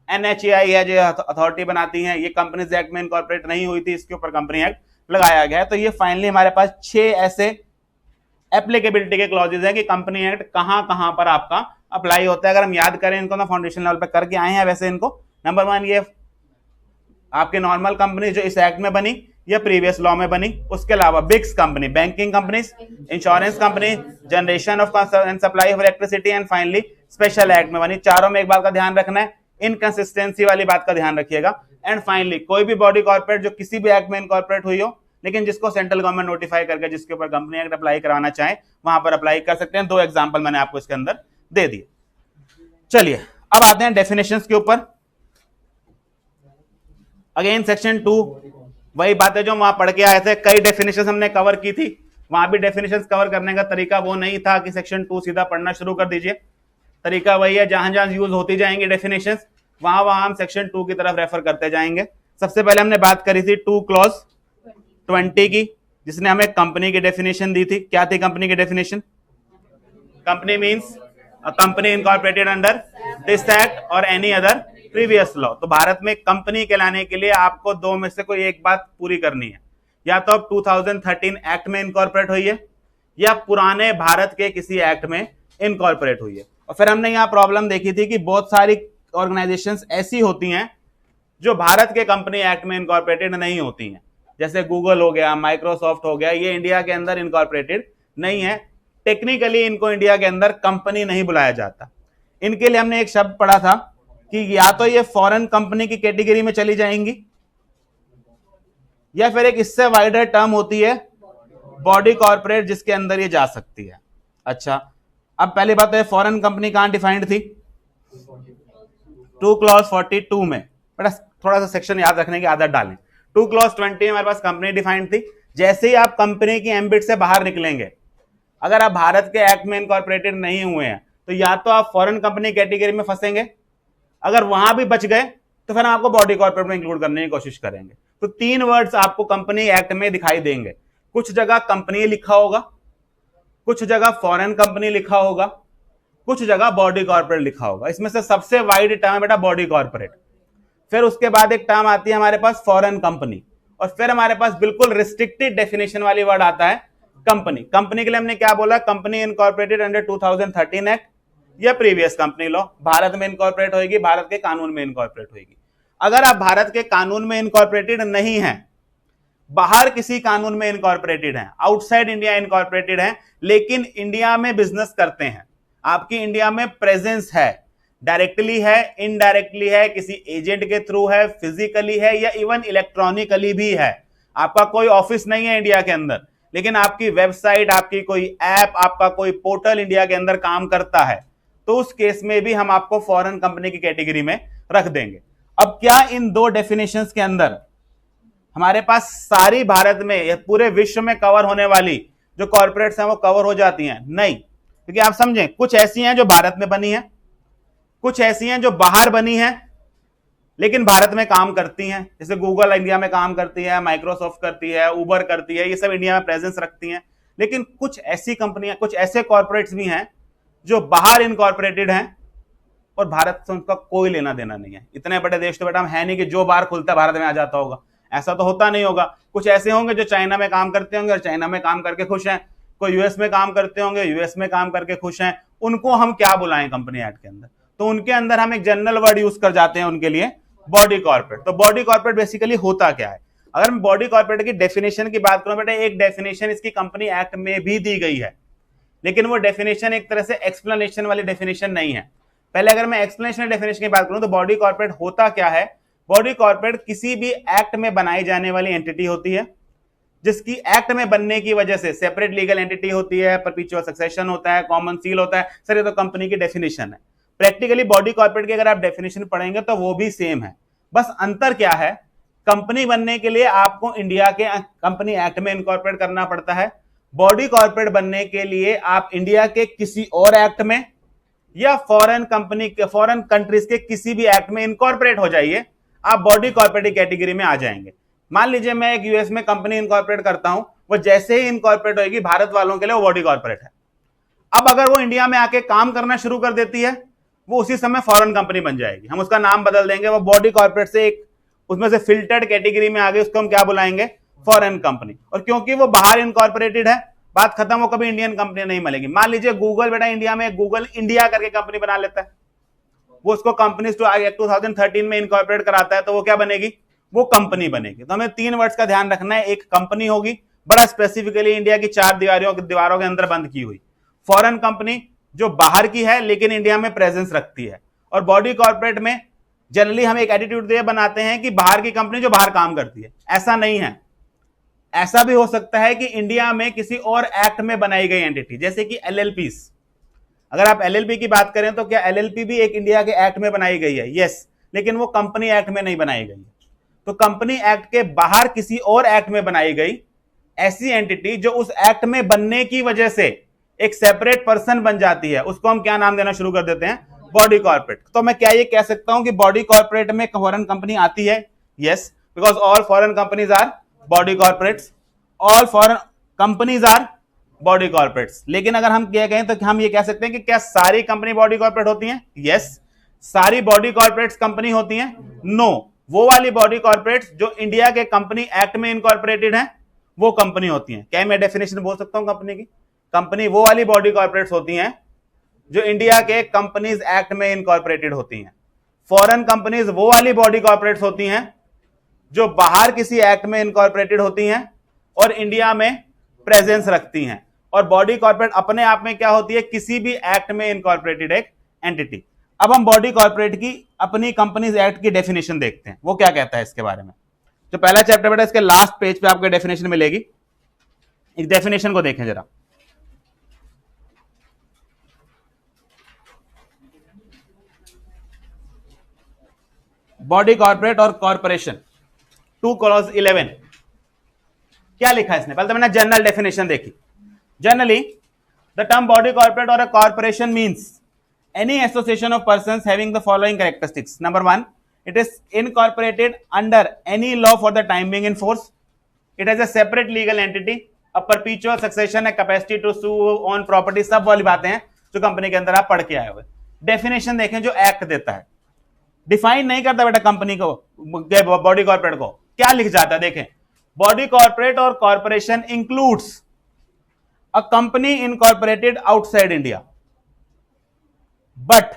एनएचएआई है जो अथॉरिटी बनाती है, ये कंपनीज एक्ट में इनकॉर्पोरेट नहीं हुई थी, इसके ऊपर कंपनी एक्ट लगाया गया है। तो ये फाइनली हमारे पास 6 ऐसे एप्लीकेबिलिटी के क्लॉजेज हैं कि कंपनी एक्ट कहां कहां पर आपका अप्लाई होता है। अगर हम याद करें इनको ना, फाउंडेशन लेवल पे करके आए हैं वैसे इनको। नंबर 1 ये आपके नॉर्मल कंपनी जो इस एक्ट में बनी या प्रीवियस लॉ में बनी। उसके अलावा BIGS company, banking companies, insurance company, generation of and supply of electricity and finally special act में बनी। चारों में एक बात का ध्यान रखना है, इनकंसिस्टेंसी वाली बात का ध्यान रखिएगा। एंड फाइनली कोई भी बॉडी कॉर्पोरेट जो किसी भी एक्ट में इनकॉर्पोरेट हुई हो लेकिन जिसको सेंट्रल गवर्नमेंट नोटिफाई करके जिसके ऊपर कंपनी एक्ट अप्लाई कराना चाहे वहां पर अप्लाई कर सकते हैं। 2 एग्जांपल मैंने आपको इसके अंदर दे दिए। चलिए अब आते हैं डेफिनेशंस के ऊपर। अगेन सेक्शन 2 वही बातें जो वहां पढ़ के आए थे, कई डेफिनेशंस हमने कवर की थी। वहां भी डेफिनेशंस कवर करने का तरीका वो नहीं था कि सेक्शन 2 सीधा पढ़ना शुरू कर दीजिए। तरीका वही है, जहां जहां यूज होती जाएंगी डेफिनेशंस वहां वहां हम सेक्शन 2 की तरफ रेफर करते जाएंगे। सबसे पहले हमने बात करी थी 2 क्लॉज 20 की, जिसने हमें कंपनी की डेफिनेशन दी थी। क्या थी कंपनी की definition? Company means a company incorporated under this act और एनी अदर प्रीवियस लॉ। तो भारत में कंपनी कहलाने के लिए आपको 2 में से कोई एक बात पूरी करनी है, या तो अब 2013 एक्ट में इनकॉर्पोरेट हुई है या पुराने भारत के किसी एक्ट में इनकॉर्पोरेट हुई है। और फिर हमने यहाँ प्रॉब्लम देखी थी कि बहुत सारी ऑर्गेनाइजेशंस ऐसी होती हैं जो भारत के कंपनी एक्ट में इनकॉर्पोरेटेड नहीं होती हैं, जैसे गूगल हो गया, माइक्रोसॉफ्ट हो गया, ये इंडिया के अंदर इनकॉर्पोरेटेड नहीं है। टेक्निकली इनको इंडिया के अंदर कंपनी नहीं बुलाया जाता। इनके लिए हमने एक शब्द पढ़ा था कि या तो ये फॉरेन कंपनी की कैटेगरी में चली जाएंगी या फिर एक इससे वाइडर टर्म होती है बॉडी कॉर्पोरेट, जिसके अंदर ये जा सकती है। अच्छा, अब पहली बात है फॉरेन कंपनी कहां डिफाइंड थी? 2 क्लॉज 42 में। बड़ा थोड़ा सा सेक्शन याद रखने की आदत डालें। 2 क्लॉज 20 में हमारे पास कंपनी डिफाइंड थी। जैसे ही आप कंपनी की एम्बिट से बाहर निकलेंगे अगर आप भारत के एक्ट में इनकॉर्पोरेटेड नहीं हुए हैं तो या तो आप फॉरेन कंपनी कैटेगरी में फंसेंगे, अगर वहां भी बच गए तो फिर हम आपको बॉडी कॉर्पोरेट में इंक्लूड करने की कोशिश करेंगे। तो 3 वर्ड्स आपको कंपनी एक्ट में दिखाई देंगे, कुछ जगह कंपनी लिखा होगा, कुछ जगह फॉरेन कंपनी लिखा होगा, कुछ जगह बॉडी कॉर्पोरेट लिखा होगा। इसमें से सबसे वाइड टर्म है बेटा बॉडी कॉर्पोरेट। फिर उसके बाद एक टर्म आती है हमारे पास फॉरेन कंपनी, और फिर हमारे पास बिल्कुल रिस्ट्रिक्टेड डेफिनेशन वाली वर्ड आता है कंपनी। कंपनी के लिए हमने क्या बोला, कंपनी इनकॉर्पोरेटेड अंडर 2013 एक्ट या प्रीवियस कंपनी लॉ, भारत में इनकॉर्पोरेट होगी, भारत के कानून में इनकॉर्पोरेट होगी। अगर आप भारत के कानून में इनकॉर्पोरेटेड नहीं है, बाहर किसी कानून में इनकॉर्पोरेटेड हैं, आउटसाइड इंडिया इनकॉर्पोरेटेड हैं, लेकिन इंडिया में बिजनेस करते हैं, आपकी इंडिया में प्रेजेंस है, डायरेक्टली है, इनडायरेक्टली है, किसी एजेंट के थ्रू है, फिजिकली है, या इवन इलेक्ट्रॉनिकली भी है, आपका कोई ऑफिस नहीं है इंडिया के अंदर, लेकिन आपकी वेबसाइट, आपकी कोई ऐप, आपका कोई पोर्टल इंडिया के अंदर काम करता है, तो उस केस में भी हम आपको फॉरेन कंपनी की कैटेगरी में रख देंगे। अब क्या इन 2 डेफिनेशंस के अंदर हमारे पास सारी भारत में या पूरे विश्व में कवर होने वाली जो कॉर्पोरेट्स हैं वो कवर हो जाती हैं? नहीं, क्योंकि आप समझें, कुछ ऐसी हैं जो भारत में बनी हैं, कुछ ऐसी हैं जो बाहर बनी हैं लेकिन भारत में काम करती हैं, जैसे गूगल इंडिया में काम करती है, माइक्रोसॉफ्ट करती है, उबर करती है, ये सब इंडिया में प्रेजेंस रखती हैं। लेकिन कुछ ऐसी कंपनियां, कुछ ऐसे कॉर्पोरेट्स भी हैं जो बाहर इनकॉर्पोरेटेड हैं और भारत से उनका कोई लेना देना नहीं है। इतने बड़े देश तो बेटा हम है नहीं कि जो बाहर खुलता है भारत में आ जाता होगा, ऐसा तो होता नहीं होगा। कुछ ऐसे होंगे जो चाइना में काम करते होंगे और चाइना में काम करके खुश हैं, कोई यूएस में काम करते होंगे, यूएस में काम करके खुश हैं। उनको हम क्या बुलाएं कंपनी एक्ट के अंदर? तो उनके अंदर हम एक जनरल वर्ड यूज कर जाते हैं उनके लिए, बॉडी कॉर्पोरेट। तो बॉडी कॉर्पोरेट बेसिकली होता क्या है? अगर मैं बॉडी कॉर्पोरेट की डेफिनेशन की बात करूं बेटा, एक डेफिनेशन इसकी कंपनी एक्ट में भी दी गई है, लेकिन वो डेफिनेशन एक तरह से एक्सप्लेनेशन वाली डेफिनेशन नहीं है। पहले अगर मैं एक्सप्लेनेशन डेफिनेशन की बात करूं तो बॉडी कॉर्पोरेट होता क्या है? बॉडी कॉर्पोरेट किसी भी एक्ट में बनाई जाने वाली एंटिटी होती है, जिसकी एक्ट में बनने की वजह से सेपरेट लीगल एंटिटी होती है, परपेचुअल सक्सेशन होता है, कॉमन सील होता है। सर ये तो कंपनी की डेफिनेशन है। प्रैक्टिकली बॉडी कॉर्पोरेट की अगर आप डेफिनेशन पढ़ेंगे तो वो भी सेम है, बस अंतर क्या है, कंपनी बनने के लिए आपको इंडिया के कंपनी एक्ट में इनकॉर्पोरेट करना पड़ता है, बॉडी कॉर्पोरेट बनने के लिए आप इंडिया के किसी और एक्ट में या फॉरेन कंपनी के, फॉरेन कंट्रीज के किसी भी एक्ट में इनकॉर्पोरेट हो जाइए, आप बॉडी कॉर्पोरेट कैटेगरी में आ जाएंगे। मान लीजिए मैं एक यूएस में कंपनी इनकॉर्पोरेट करता हूं, वो जैसे ही इनकॉर्पोरेट होगी भारत वालों के लिए वो बॉडी कॉर्पोरेट है। अब अगर वो इंडिया में आके काम करना शुरू कर देती है, वो उसी समय फॉरेन कंपनी बन जाएगी, हम उसका नाम बदल देंगे, वो बॉडी कॉर्पोरेट से एक उसमें से फिल्टर्ड कैटेगरी में आ गई, उसको हम क्या बुलाएंगे? Foreign company. और क्योंकि वो बाहर इनकॉर्पोरेटेड है, बात खत्म, वो कभी इंडियन कंपनी नहीं मिलेगी। मान लीजिए गूगल बेटा इंडिया में गूगल इंडिया करके कंपनी बना लेता है, वो उसको कंपनीज 2013 में इनकॉर्पोरेट कराता है, तो वो क्या बनेगी? वो कंपनी बनेगी। तो हमें 3 वर्ड्स का ध्यान रखना है, एक कंपनी होगी बड़ा स्पेसिफिकली इंडिया की 4 दीवारों के अंदर बंद की हुई, फॉरेन कंपनी जो बाहर की है लेकिन इंडिया में प्रेजेंस रखती है, और बॉडी कॉर्पोरेट में जनरली हम एक एटीट्यूड ये बनाते हैं कि बाहर की कंपनी जो बाहर काम करती है। ऐसा नहीं है, ऐसा भी हो सकता है कि इंडिया में किसी और एक्ट में बनाई गई एंटिटी, जैसे कि एलएलपीस। अगर आप एलएलपी की बात करें तो क्या एलएलपी भी एक इंडिया के एक्ट में बनाई गई है? यस, लेकिन वो कंपनी एक्ट में नहीं बनाई गई है। तो कंपनी एक्ट के बाहर किसी और एक्ट में बनाई गई ऐसी एंटिटी जो उस एक्ट में बनने की वजह से एक सेपरेट पर्सन बन जाती है, उसको हम क्या नाम देना शुरू कर देते हैं? Body corporate. तो मैं क्या ये कह सकता हूं कि बॉडी कॉर्पोरेट में फॉरेन कंपनी आती है? Yes, because all foreign companies our body corporates, all foreign companies our body corporates. लेकिन अगर हम क्या कहें तो हम ये कह सकते हैं कि क्या सारी कंपनी बॉडी कॉर्पोरेट होती हैं? यस, सारी बॉडी कॉर्पोरेट्स कंपनी होती हैं? नो, वो वाली बॉडी कॉर्पोरेट्स जो इंडिया के कंपनी एक्ट में इनकॉर्पोरेटेड हैं वो कंपनी होती हैं। क्या मैं डेफिनेशन बोल सकता हूं कंपनी की? कंपनी वो वाली बॉडी कॉर्पोरेट्स होती हैं जो इंडिया के कंपनीज एक्ट में इनकॉर्पोरेटेड होती हैं। फॉरेन कंपनीज वो वाली बॉडी कॉर्पोरेट्स होती हैं जो बाहर किसी एक्ट में इनकॉर्पोरेटेड होती हैं और इंडिया में प्रेजेंस रखती हैं। और बॉडी कॉर्पोरेट अपने आप में क्या होती है? किसी भी एक्ट में इनकॉर्पोरेटेड एक एंटिटी। अब हम बॉडी कॉर्पोरेट की अपनी कंपनीज एक्ट की डेफिनेशन देखते हैं, वो क्या कहता है इसके बारे में। जो पहला चैप्टर बेटा इसके लास्ट पेज पे आपको डेफिनेशन मिलेगी, इस डेफिनेशन को देखें जरा। बॉडी कॉर्पोरेट और कॉर्पोरेशन 2 क्लॉज 11 क्या लिखा है इसने? पहले तो मैंने जनरल डेफिनेशन देखी। Generally the term body corporate और a corporation means any association of persons having the following characteristics. Number 1, it is incorporated under any law for the time being in force. It has a separate legal entity, a perpetual succession, a capacity to sue on property. सब वाली बातें हैं जो company के अंदर आप पढ़ के आए हुए. डेफिनेशन देखें जो एक्ट देता है, डिफाइन नहीं करता बेटा कंपनी को, बॉडी कॉर्पोरेट को. क्या लिख जाता है देखें, बॉडी कॉर्पोरेट और corporation includes a company incorporated outside India, but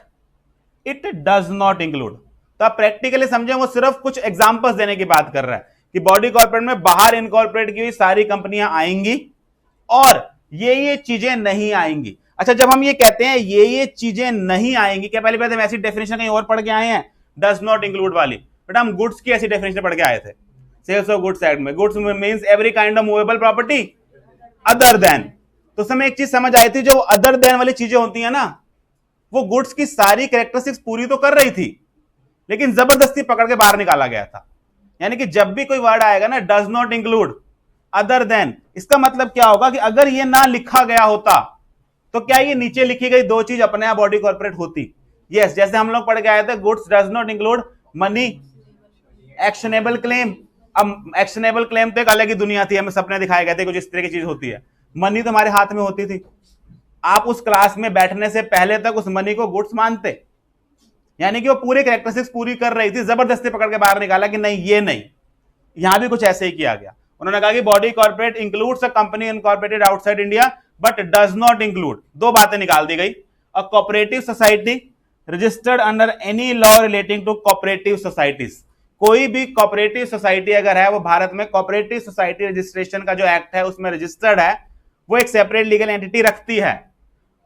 it does not include. तो आप प्रैक्टिकली समझें, वो सिर्फ कुछ एग्जांपल्स देने की बात कर रहा है कि बॉडी कॉर्पोरेट में बाहर इनकॉर्पोरेट की हुई सारी कंपनियां आएंगी और ये चीजें नहीं आएंगी. अच्छा, जब हम ये कहते हैं ये चीजें नहीं आएंगी, क्या पहली बात हम ऐसी डेफिनेशन कहीं और पढ़ के आए हैं डज नॉट इंक्लूड वाली? बेटा हम गुड्स की ऐसी डेफिनेशन पढ़ के आए थे सेल्स ऑफ गुड्स एक्ट में. Goods means every kind of movable property other than. तो समय एक चीज समझ आई थी, जो अदर देन वाली चीजें होती है ना, वो गुड्स की सारी कैरेक्टरिस्टिक्स पूरी तो कर रही थी, लेकिन जबरदस्ती पकड़ के बाहर निकाला गया था. यानी कि जब भी कोई वर्ड आएगा ना does not include other than, इसका मतलब क्या होगा कि अगर ये ना लिखा गया होता तो क्या ये नीचे लिखी गई दो चीज अपने आप बॉडी कॉर्पोरेट होती? यस, जैसे हम लोग पढ़ के आए थे goods does not include money actionable claim. अब एक्शनेबल क्लेम तो एक अलग ही दुनिया थी, हमें सपने दिखाए गए थे कुछ इस तरह की चीज होती है. मनी तो हमारे हाथ में होती थी. आप उस क्लास में बैठने से पहले तक उस मनी को गुड्स मानते, यानी कि वो पूरे कैरेक्टरिस्टिक्स पूरी कर रही थी, जबरदस्ती पकड़ के बाहर निकाला कि नहीं ये नहीं. यहां भी कुछ ऐसे ही किया गया. उन्होंने कहा कि body corporate includes a company incorporated outside India but does not include. दो बातें निकाल दी गई, a cooperative society registered under any law relating to cooperative societies. कोई भी कोऑपरेटिव सोसाइटी अगर है वो भारत में कोऑपरेटिव सोसाइटी रजिस्ट्रेशन का जो एक्ट है उसमें रजिस्टर्ड है, वो एक सेपरेट लीगल एंटिटी रखती है,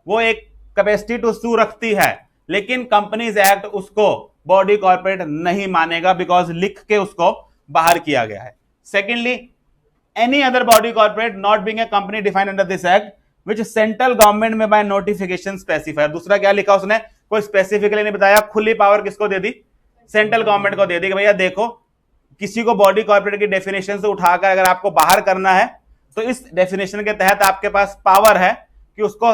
वो एक कैपेसिटी टू सू रखती है, लेकिन कंपनीज एक्ट उसको बॉडी कॉर्पोरेट नहीं मानेगा बिकॉज लिख के उसको बाहर किया गया है. Secondly, any other body corporate not being a company defined under this act which central government may by notification specify. दूसरा क्या लिखा उसने, कोई स्पेसिफिकली नहीं बताया, खुली पावर किसको दे दी? सेंट्रल गवर्नमेंट को दे दी कि भैया देखो किसी को बॉडी कॉर्पोरेट की डेफिनेशन से उठाकर अगर आपको बाहर करना है तो इस डेफिनेशन के तहत आपके पास पावर है कि उसको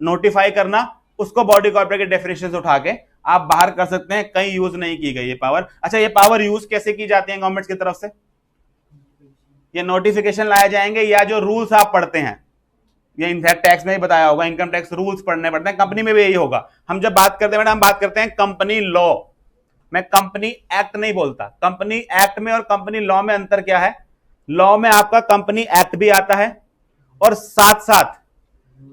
नोटिफाई करना, उसको बॉडी कॉर्पोरेट के डेफिनेशन से उठा के आप बाहर कर सकते हैं. कहीं यूज नहीं की गई ये पावर. अच्छा, ये पावर यूज कैसे की जाती है गवर्नमेंट की तरफ से? ये नोटिफिकेशन लाए जाएंगे या जो रूल्स आप पढ़ते हैं, ये इनफैक्ट टैक्स में ही बताया होगा, इनकम टैक्स रूल्स पढ़ने पड़ते हैं, कंपनी में भी यही होगा. हम जब बात करते हैं मैडम, हम बात करते हैं कंपनी लॉ, मैं कंपनी एक्ट नहीं बोलता. कंपनी एक्ट में और कंपनी लॉ में अंतर क्या है? लॉ में आपका कंपनी एक्ट भी आता है और साथ साथ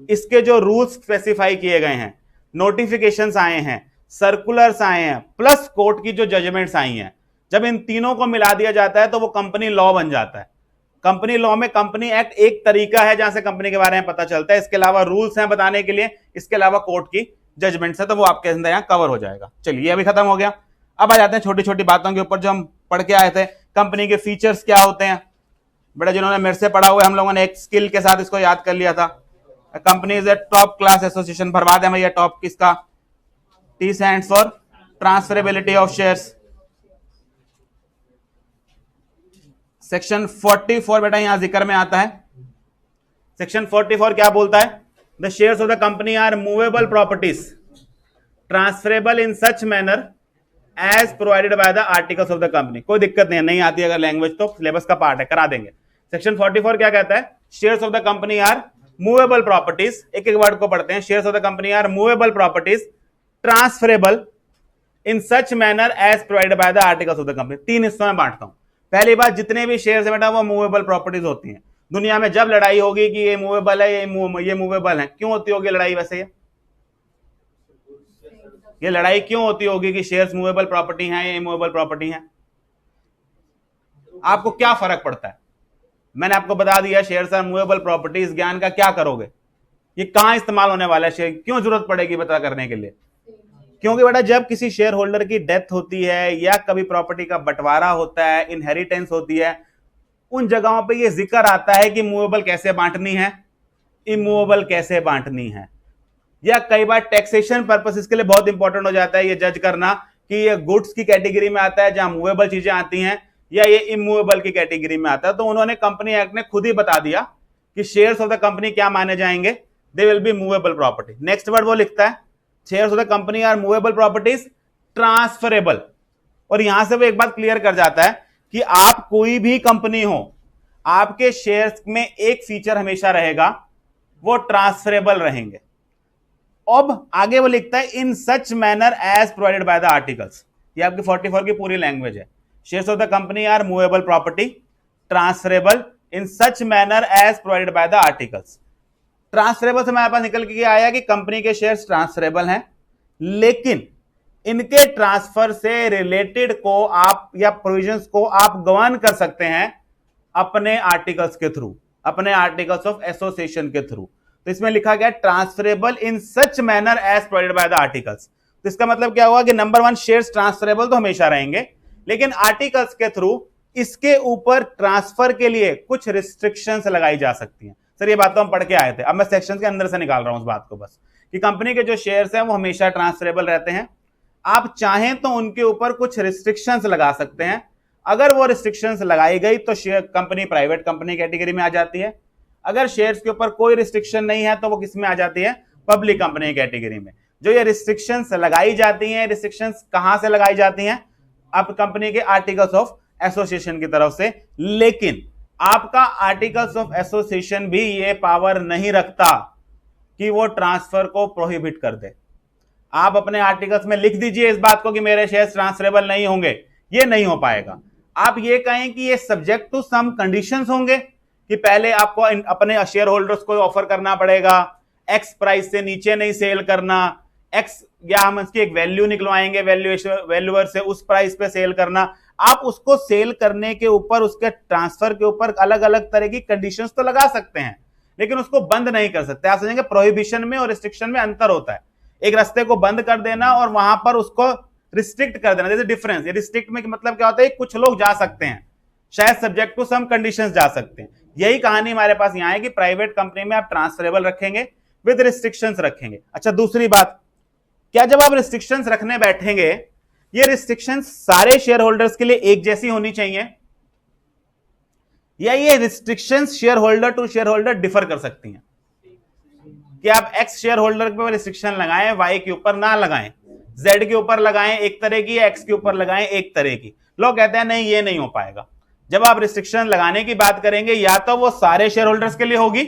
इसके जो रूल्स स्पेसिफाई किए गए हैं, नोटिफिकेशंस आए हैं, सर्कुलर्स आए हैं, प्लस कोर्ट की जो जजमेंट्स आई हैं, जब इन तीनों को मिला दिया जाता है तो वो कंपनी लॉ बन जाता है. कंपनी लॉ में कंपनी एक्ट एक तरीका है जहां से कंपनी के बारे में पता चलता है, इसके अलावा रूल्स हैं बताने के लिए, इसके अलावा कोर्ट की जजमेंट्स है, तो वो आपके अंदर यहां कवर हो जाएगा. चलिए अभी खत्म हो गया. अब आ जाते हैं छोटी छोटी बातों के ऊपर जो हम पढ़ के आए थे. कंपनी के फीचर्स क्या होते हैं? बेटा जिन्होंने मेरे से पढ़ा हुआ है, हम लोगों ने एक स्किल के साथ इसको याद कर लिया था. Company is a top class association. भरवा दें भैया टॉप किसका? T stands for transferability of shares. Section 44 बेटा यहां जिक्र में आता है. सेक्शन 44 क्या बोलता है? The shares of the company are movable properties transferable in such manner as provided by the articles of the company. कोई दिक्कत नहीं आती अगर लैंग्वेज तो सिलेबस का पार्ट है, करा देंगे. सेक्शन 44 क्या कहता है? Shares of the company are movable properties. एक एक वर्ड को पढ़ते हैं. Shares of the company are movable properties transferable in such manner as provided by the articles of the company. तीन हिस्सों में बांटता हूं. पहली बात, जितने भी शेयर्स है बेटा वो मूवेबल प्रॉपर्टीज होती हैं. दुनिया में जब लड़ाई होगी कि ये मूवेबल है, ये मूवेबल है, क्यों होती होगी लड़ाई? वैसे ये लड़ाई क्यों होती होगी कि शेयर्स मूवेबल प्रॉपर्टी हैं या इमूवेबल प्रॉपर्टी हैं? आपको क्या फर्क पड़ता है? मैंने आपको बता दिया शेयर्स आर मूवेबल प्रॉपर्टीज. ज्ञान का क्या करोगे? ये कहां इस्तेमाल होने वाला है? शेयर क्यों जरूरत पड़ेगी पता करने के लिए? क्योंकि बेटा जब किसी शेयर होल्डर की डेथ होती है या कभी प्रॉपर्टी का बंटवारा होता है, इनहेरिटेंस होती है, उन जगहों पे ये जिक्र आता है कि मूवेबल कैसे बांटनी है, इमूवेबल कैसे बांटनी है. या कई बार टैक्सेशन पर्पस इसके लिए बहुत इंपॉर्टेंट हो जाता है ये जज करना कि ये गुड्स की कैटेगरी में आता है जहां मूवेबल चीजें आती हैं या ये इमूवेबल की कैटेगरी में आता है. तो उन्होंने कंपनी एक्ट ने खुद ही बता दिया कि शेयर्स ऑफ द कंपनी क्या माने जाएंगे? They will be movable property. Next word वो लिखता है shares of the company are movable properties transferable. और यहां से वो एक बात क्लियर कर जाता है कि आप कोई भी कंपनी हो, आपके शेयर्स में एक फीचर हमेशा रहेगा, वो ट्रांसफरेबल रहेंगे। अब आगे वो लिखता है in such manner as provided by the articles. ये आपकी 44 की पूरी लैंग्वेज है। Shares of the company are movable property transferable in such manner as provided by the articles. Transferable से हमारे पास निकल के आया कि कंपनी के शेयर्स ट्रांसफरेबल हैं, लेकिन इनके ट्रांसफर से रिलेटेड को आप या प्रोविजंस को आप गवर्न कर सकते हैं अपने आर्टिकल्स के थ्रू, अपने आर्टिकल्स ऑफ एसोसिएशन के थ्रू। तो इसमें लिखा गया transferable in such manner as provided by the articles. तो इसका मतलब क्या हुआ कि नंबर 1 शेयर्स ट्रांसफरेबल तो हमेशा रहेंगे, लेकिन आर्टिकल्स के थ्रू इसके ऊपर ट्रांसफर के लिए कुछ रिस्ट्रिक्शंस लगाई जा सकती हैं। सर ये बात तो हम पढ़ के आए थे, अब मैं सेक्शन के अंदर से निकाल रहा हूं उस बात को बस, कि कंपनी के जो शेयर्स हैं वो हमेशा ट्रांसफरेबल रहते हैं। आप चाहें तो उनके ऊपर कुछ रिस्ट्रिक्शंस लगा सकते हैं। अगर वो रिस्ट्रिक्शंस लगाई गई तो share company private company category में आ जाती है। अगर शेयर्स के ऊपर कोई रिस्ट्रिक्शन नहीं है तो वो किस में आ जाती है? पब्लिक कंपनी कैटेगरी में। जो ये रिस्ट्रिक्शंस लगाई जाती हैं, रिस्ट्रिक्शंस कहां से लगाई जाती हैं? अब कंपनी के आर्टिकल्स ऑफ एसोसिएशन की तरफ से। लेकिन आपका आर्टिकल्स ऑफ एसोसिएशन भी ये पावर नहीं रखता कि वो ट्रांसफर को प्रोहिबिट कर दे। आप अपने आर्टिकल्स में लिख दीजिए इस बात को कि मेरे शेयर्स ट्रांसफरेबल नहीं होंगे, ये नहीं हो पाएगा। आप ये कहें कि ये सब्जेक्ट टू सम कंडीशंस होंगे, कि पहले आपको अपने शेयर होल्डर्स को ऑफर करना पड़ेगा, एक्स प्राइस से नीचे नहीं सेल करना, एक्स या हम इसकी एक वैल्यू निकलवाएंगे वैल्यूअर से, उस प्राइस पे सेल करना। आप उसको सेल करने के ऊपर, उसके ट्रांसफर के ऊपर अलग अलग तरह की कंडीशंस तो लगा सकते हैं, लेकिन उसको बंद नहीं कर सकते। आप समझेंगे प्रोहिबिशन में और रिस्ट्रिक्शन में अंतर होता है। एक रास्ते को बंद कर देना और वहां पर उसको रिस्ट्रिक्ट कर देना, जैसे डिफरेंस। रिस्ट्रिक्ट में मतलब क्या होता है? कुछ लोग जा सकते हैं, शायद सब्जेक्ट टू सम कंडीशंस जा सकते हैं। यही कहानी हमारे पास यहां है कि प्राइवेट कंपनी में आप ट्रांसफरेबल रखेंगे, विद रिस्ट्रिक्शंस रखेंगे। अच्छा, दूसरी बात, क्या जब आप रिस्ट्रिक्शंस रखने बैठेंगे, ये रिस्ट्रिक्शंस सारे शेयर होल्डर्स के लिए एक जैसी होनी चाहिए, या ये restrictions shareholder to shareholder differ कर सकती हैं? कि आप एक्स शेयर होल्डर के ऊपर रिस्ट्रिक्शन लगाएं, वाई के ऊपर ना लगाएं, जेड के ऊपर लगाएं एक तरह की, एक्स के ऊपर लगाएं एक तरह की। लोग कहते हैं नहीं, ये नहीं हो पाएगा। जब आप रिस्ट्रिक्शन लगाने की बात करेंगे, या तो वो सारे शेयर होल्डर्स के लिए होगी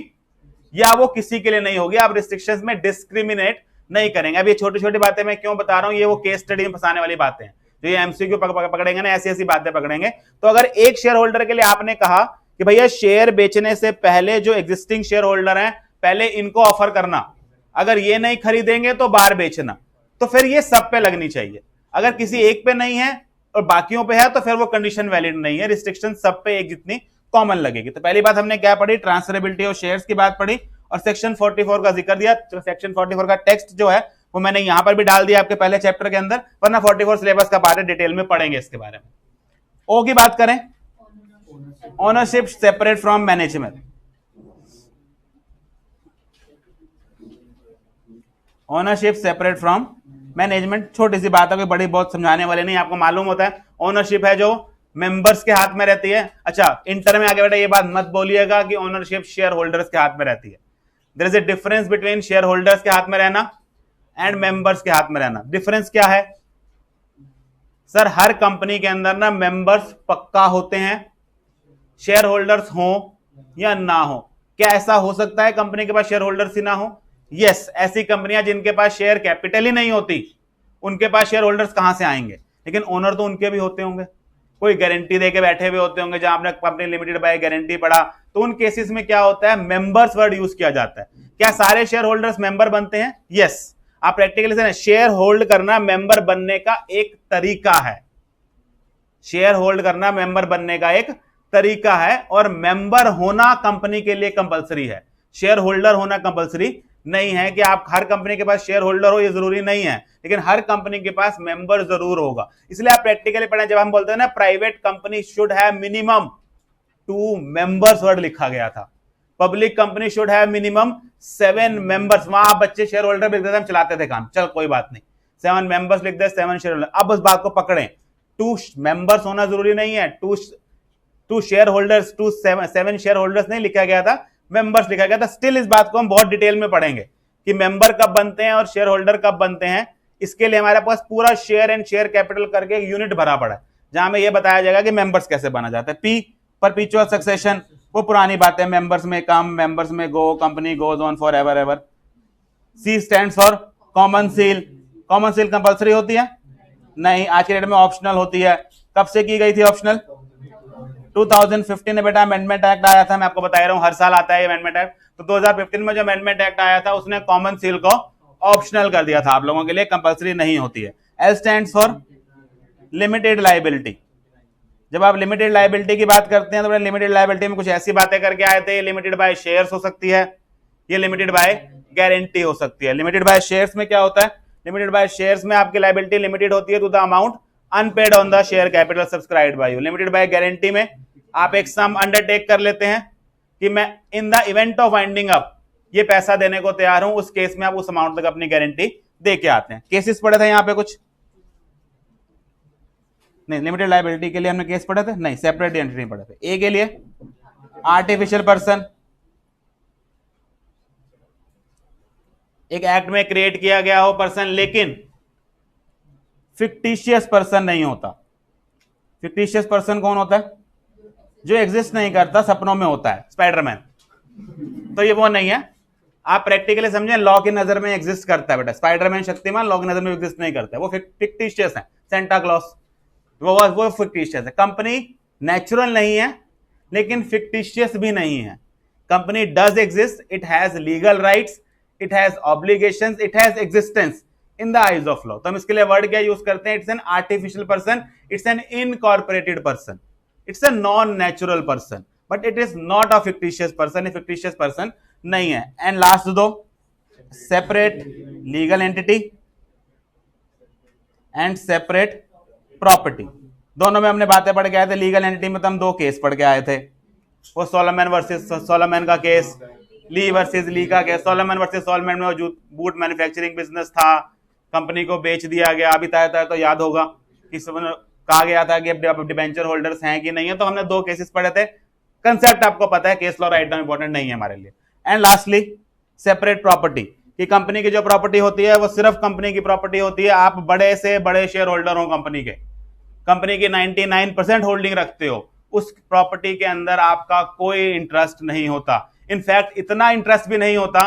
या वो किसी के लिए नहीं होगी। आप रिस्ट्रिक्शंस में डिस्क्रिमिनेट नहीं करेंगे। अब ये छोटी छोटी बातें मैं क्यों बता रहा हूं, ये वो केस स्टडी में फंसाने वाली बातें हैं, जो ये एमसीक्यू पकड़ेंगे ना, ऐसी ऐसी बातें पकड़ेंगे। तो अगर एक शेयर होल्डर के लिए आपने कहा कि भैया शेयर बेचने से पहले जो एग्जिस्टिंग शेयर होल्डर हैं, पहले इनको ऑफर करना, अगर ये नहीं खरीदेंगे तो बाहर बेचना, तो फिर ये सब पे लगनी चाहिए। अगर किसी एक पे नहीं है और बाकियों पे है, तो फिर वो कंडीशन वैलिड नहीं है। रिस्ट्रिक्शन सब पे एक जितनी कॉमन लगेगी। तो पहली बात हमने क्या पढ़ी? ट्रांसफरेबिलिटी ऑफ शेयर्स की बात पढ़ी और सेक्शन 44 का जिक्र दिया। तो सेक्शन 44 का टेक्स्ट जो है वो मैंने यहां पर भी डाल दिया आपके पहले चैप्टर के अंदर, वरना 44 सिलेबस का पार्ट है, डिटेल में पढ़ेंगे इसके बारे में। ओ की बात करें, ownership separate from management. Ownership separate from management, छोटी सी बात है, कोई बड़ी बहुत समझाने वाले नहीं। आपको मालूम होता है ओनरशिप है जो मेंबर्स के हाथ में रहती है। अच्छा, इंटर में आगे बेटा ये बात मत बोलिएगा कि ओनरशिप शेयर होल्डर्स के हाथ में रहती है। There is a difference between shareholders के हाथ में रहना एंड मेंबर्स के हाथ में रहना। डिफरेंस क्या है सर? हर कंपनी के अंदर ना मेंबर्स पक्का होते हैं, शेयर होल्डर्स हो या ना हो। क्या ऐसा हो सकता है कंपनी के पास शेयर होल्डर्स ही ना हो? यस, ऐसी कंपनियां जिनके पास शेयर कैपिटल ही नहीं होती, उनके पास शेयर होल्डर्स कहां से आएंगे? लेकिन ओनर तो उनके भी होते होंगे, कोई गारंटी देके बैठे हुए होते होंगे। जहां आपने कंपनी लिमिटेड बाय गारंटी पढ़ा, तो उन केसेस में क्या होता है? मेंबर्स वर्ड यूज किया जाता है। क्या सारे शेयर होल्डर्स मेंबर बनते हैं? यस। आप प्रैक्टिकली से शेयर होल्ड करना मेंबर बनने का एक तरीका है। शेयर होल्ड करना मेंबर बनने का एक तरीका है, और मेंबर होना कंपनी के लिए कंपलसरी है। शेयर होल्डर होना कंपलसरी नहीं है कि आप हर कंपनी के पास शेयर होल्डर हो, ये जरूरी नहीं है, लेकिन हर कंपनी के पास मेंबर जरूर होगा। इसलिए आप प्रैक्टिकली पढ़ें, जब हम बोलते हैं ना private company should have minimum 2 members, word लिखा गया था। Public company should have minimum 7 members. वहां बच्चे शेयर होल्डर लिख देते, हम चलाते थे काम, चल कोई बात नहीं, 7 मेंबर्स लिख दे, 7 शेयर होल्डर। अब उस बात को पकड़ें, 2 मेंबर्स होना जरूरी नहीं है, 2 शेयर होल्डर्स, 7 शेयर होल्डर्स नहीं लिखा गया था, मेंबर्स लिखा गया था। स्टिल इस बात को हम बहुत डिटेल में पढ़ेंगे कि मेंबर कब बनते हैं और शेयर होल्डर कब बनते हैं। इसके लिए हमारे पास पूरा शेयर एंड शेयर कैपिटल करके एक यूनिट भरा पड़ा है, जहां में यह बताया जाएगा कि मेंबर्स कैसे बना जाता है। पी परपीचुअल सक्सेशन, वो पुरानी बात है, मेंबर्स में come, members may go, company goes on forever ever. C stands for common seal. Common seal compulsory होती है? नहीं, आज के डेट में ऑप्शनल होती है। कब से की गई थी ऑप्शनल? 2015 में बेटा अमेंडमेंट एक्ट आया था, मैं आपको बता रहा हूं, हर साल आता है अमेंडमेंट एक्ट। तो 2015 में जो अमेंडमेंट एक्ट आया था उसने कॉमन सील को ऑप्शनल कर दिया था आप लोगों के लिए, कंपलसरी नहीं होती है। L stands for limited liability. जब आप लिमिटेड लायबिलिटी की बात करते हैं तो लिमिटेड लायबिलिटी में कुछ ऐसी बातें करके आए थे, लिमिटेड बाय शेयर्स हो सकती है, ये लिमिटेड बाय गारंटी हो सकती है। लिमिटेड बाय शेयर्स में क्या होता है? लिमिटेड बाय शेयर्स में आपकी लायबिलिटी लिमिटेड होती है to the amount unpaid on the share capital subscribed by you. Limited by guarantee में आप एक सम अंडरटेक कर लेते हैं कि मैं in the event of winding up ये पैसा देने को तैयार हूं, उस केस में आप उस अमाउंट तक अपनी गारंटी दे के आते हैं। केसेस पढ़े थे यहां पे कुछ? नहीं, लिमिटेड लायबिलिटी के लिए हमने केस पढ़े थे नहीं, सेपरेट एंटिटी पढ़े थे। ए के लिए आर्टिफिशियल पर्सन, एक एक्ट में क्रिएट किया गया हो पर्सन, लेकिन फिक्टिशियस पर्सन नहीं होता। फिक्टिशियस पर्सन कौन होता है? जो एग्जिस्ट नहीं करता, सपनों में होता है, स्पाइडरमैन। तो ये वो नहीं है, आप प्रैक्टिकली समझें, लॉ की नजर में एग्जिस्ट करता है बेटा। स्पाइडरमैन शक्तिमान लॉ की नजर में एग्जिस्ट नहीं करता है, वो फिक्टिशियस है। सेंटा क्लॉस वो फिक्टिशियस है। कंपनी नेचुरल नहीं है लेकिन फिक्टिशियस भी नहीं है। Company does exist, it has legal rights, it has obligations, it has existence in the eyes of law. तो हम इसके लिए वर्ड क्या यूज करते हैं? It's an artificial person, it's an incorporated person, it's a non natural person, but it is not a fictitious person. ये fictitious person नहीं है। एंड लास्ट दो, separate legal entity and separate property. दोनों में हमने बातें पढ़ के आए थे। लीगल एंटिटी में तो हम दो केस पढ़ के आए थे, वो सोलोमन वर्सेस सोलोमन का केस, ली वर्सेस ली का केस। सोलोमन वर्सेस सोलोमन में जो बूट मैन्युफैक्चरिंग बिजनेस था, कंपनी को बेच दिया गया। अभी तय तो याद होगा कि कहा गया था कि अब डिबेंचर होल्डर्स हैं कि नहीं है। तो हमने दो केसेस पढ़े थे, कंसेप्ट आपको पता है, case law right now important नहीं है हमारे लिए। एंड लास्टली सेपरेट प्रॉपर्टी, कि कंपनी की जो प्रॉपर्टी होती है वो सिर्फ कंपनी की प्रॉपर्टी होती है। आप बड़े से बड़े शेयर होल्डर हो कंपनी के, कंपनी की 99% होल्डिंग रखते हो, उस प्रॉपर्टी के अंदर आपका कोई इंटरेस्ट नहीं होता। इनफैक्ट इतना इंटरेस्ट भी नहीं होता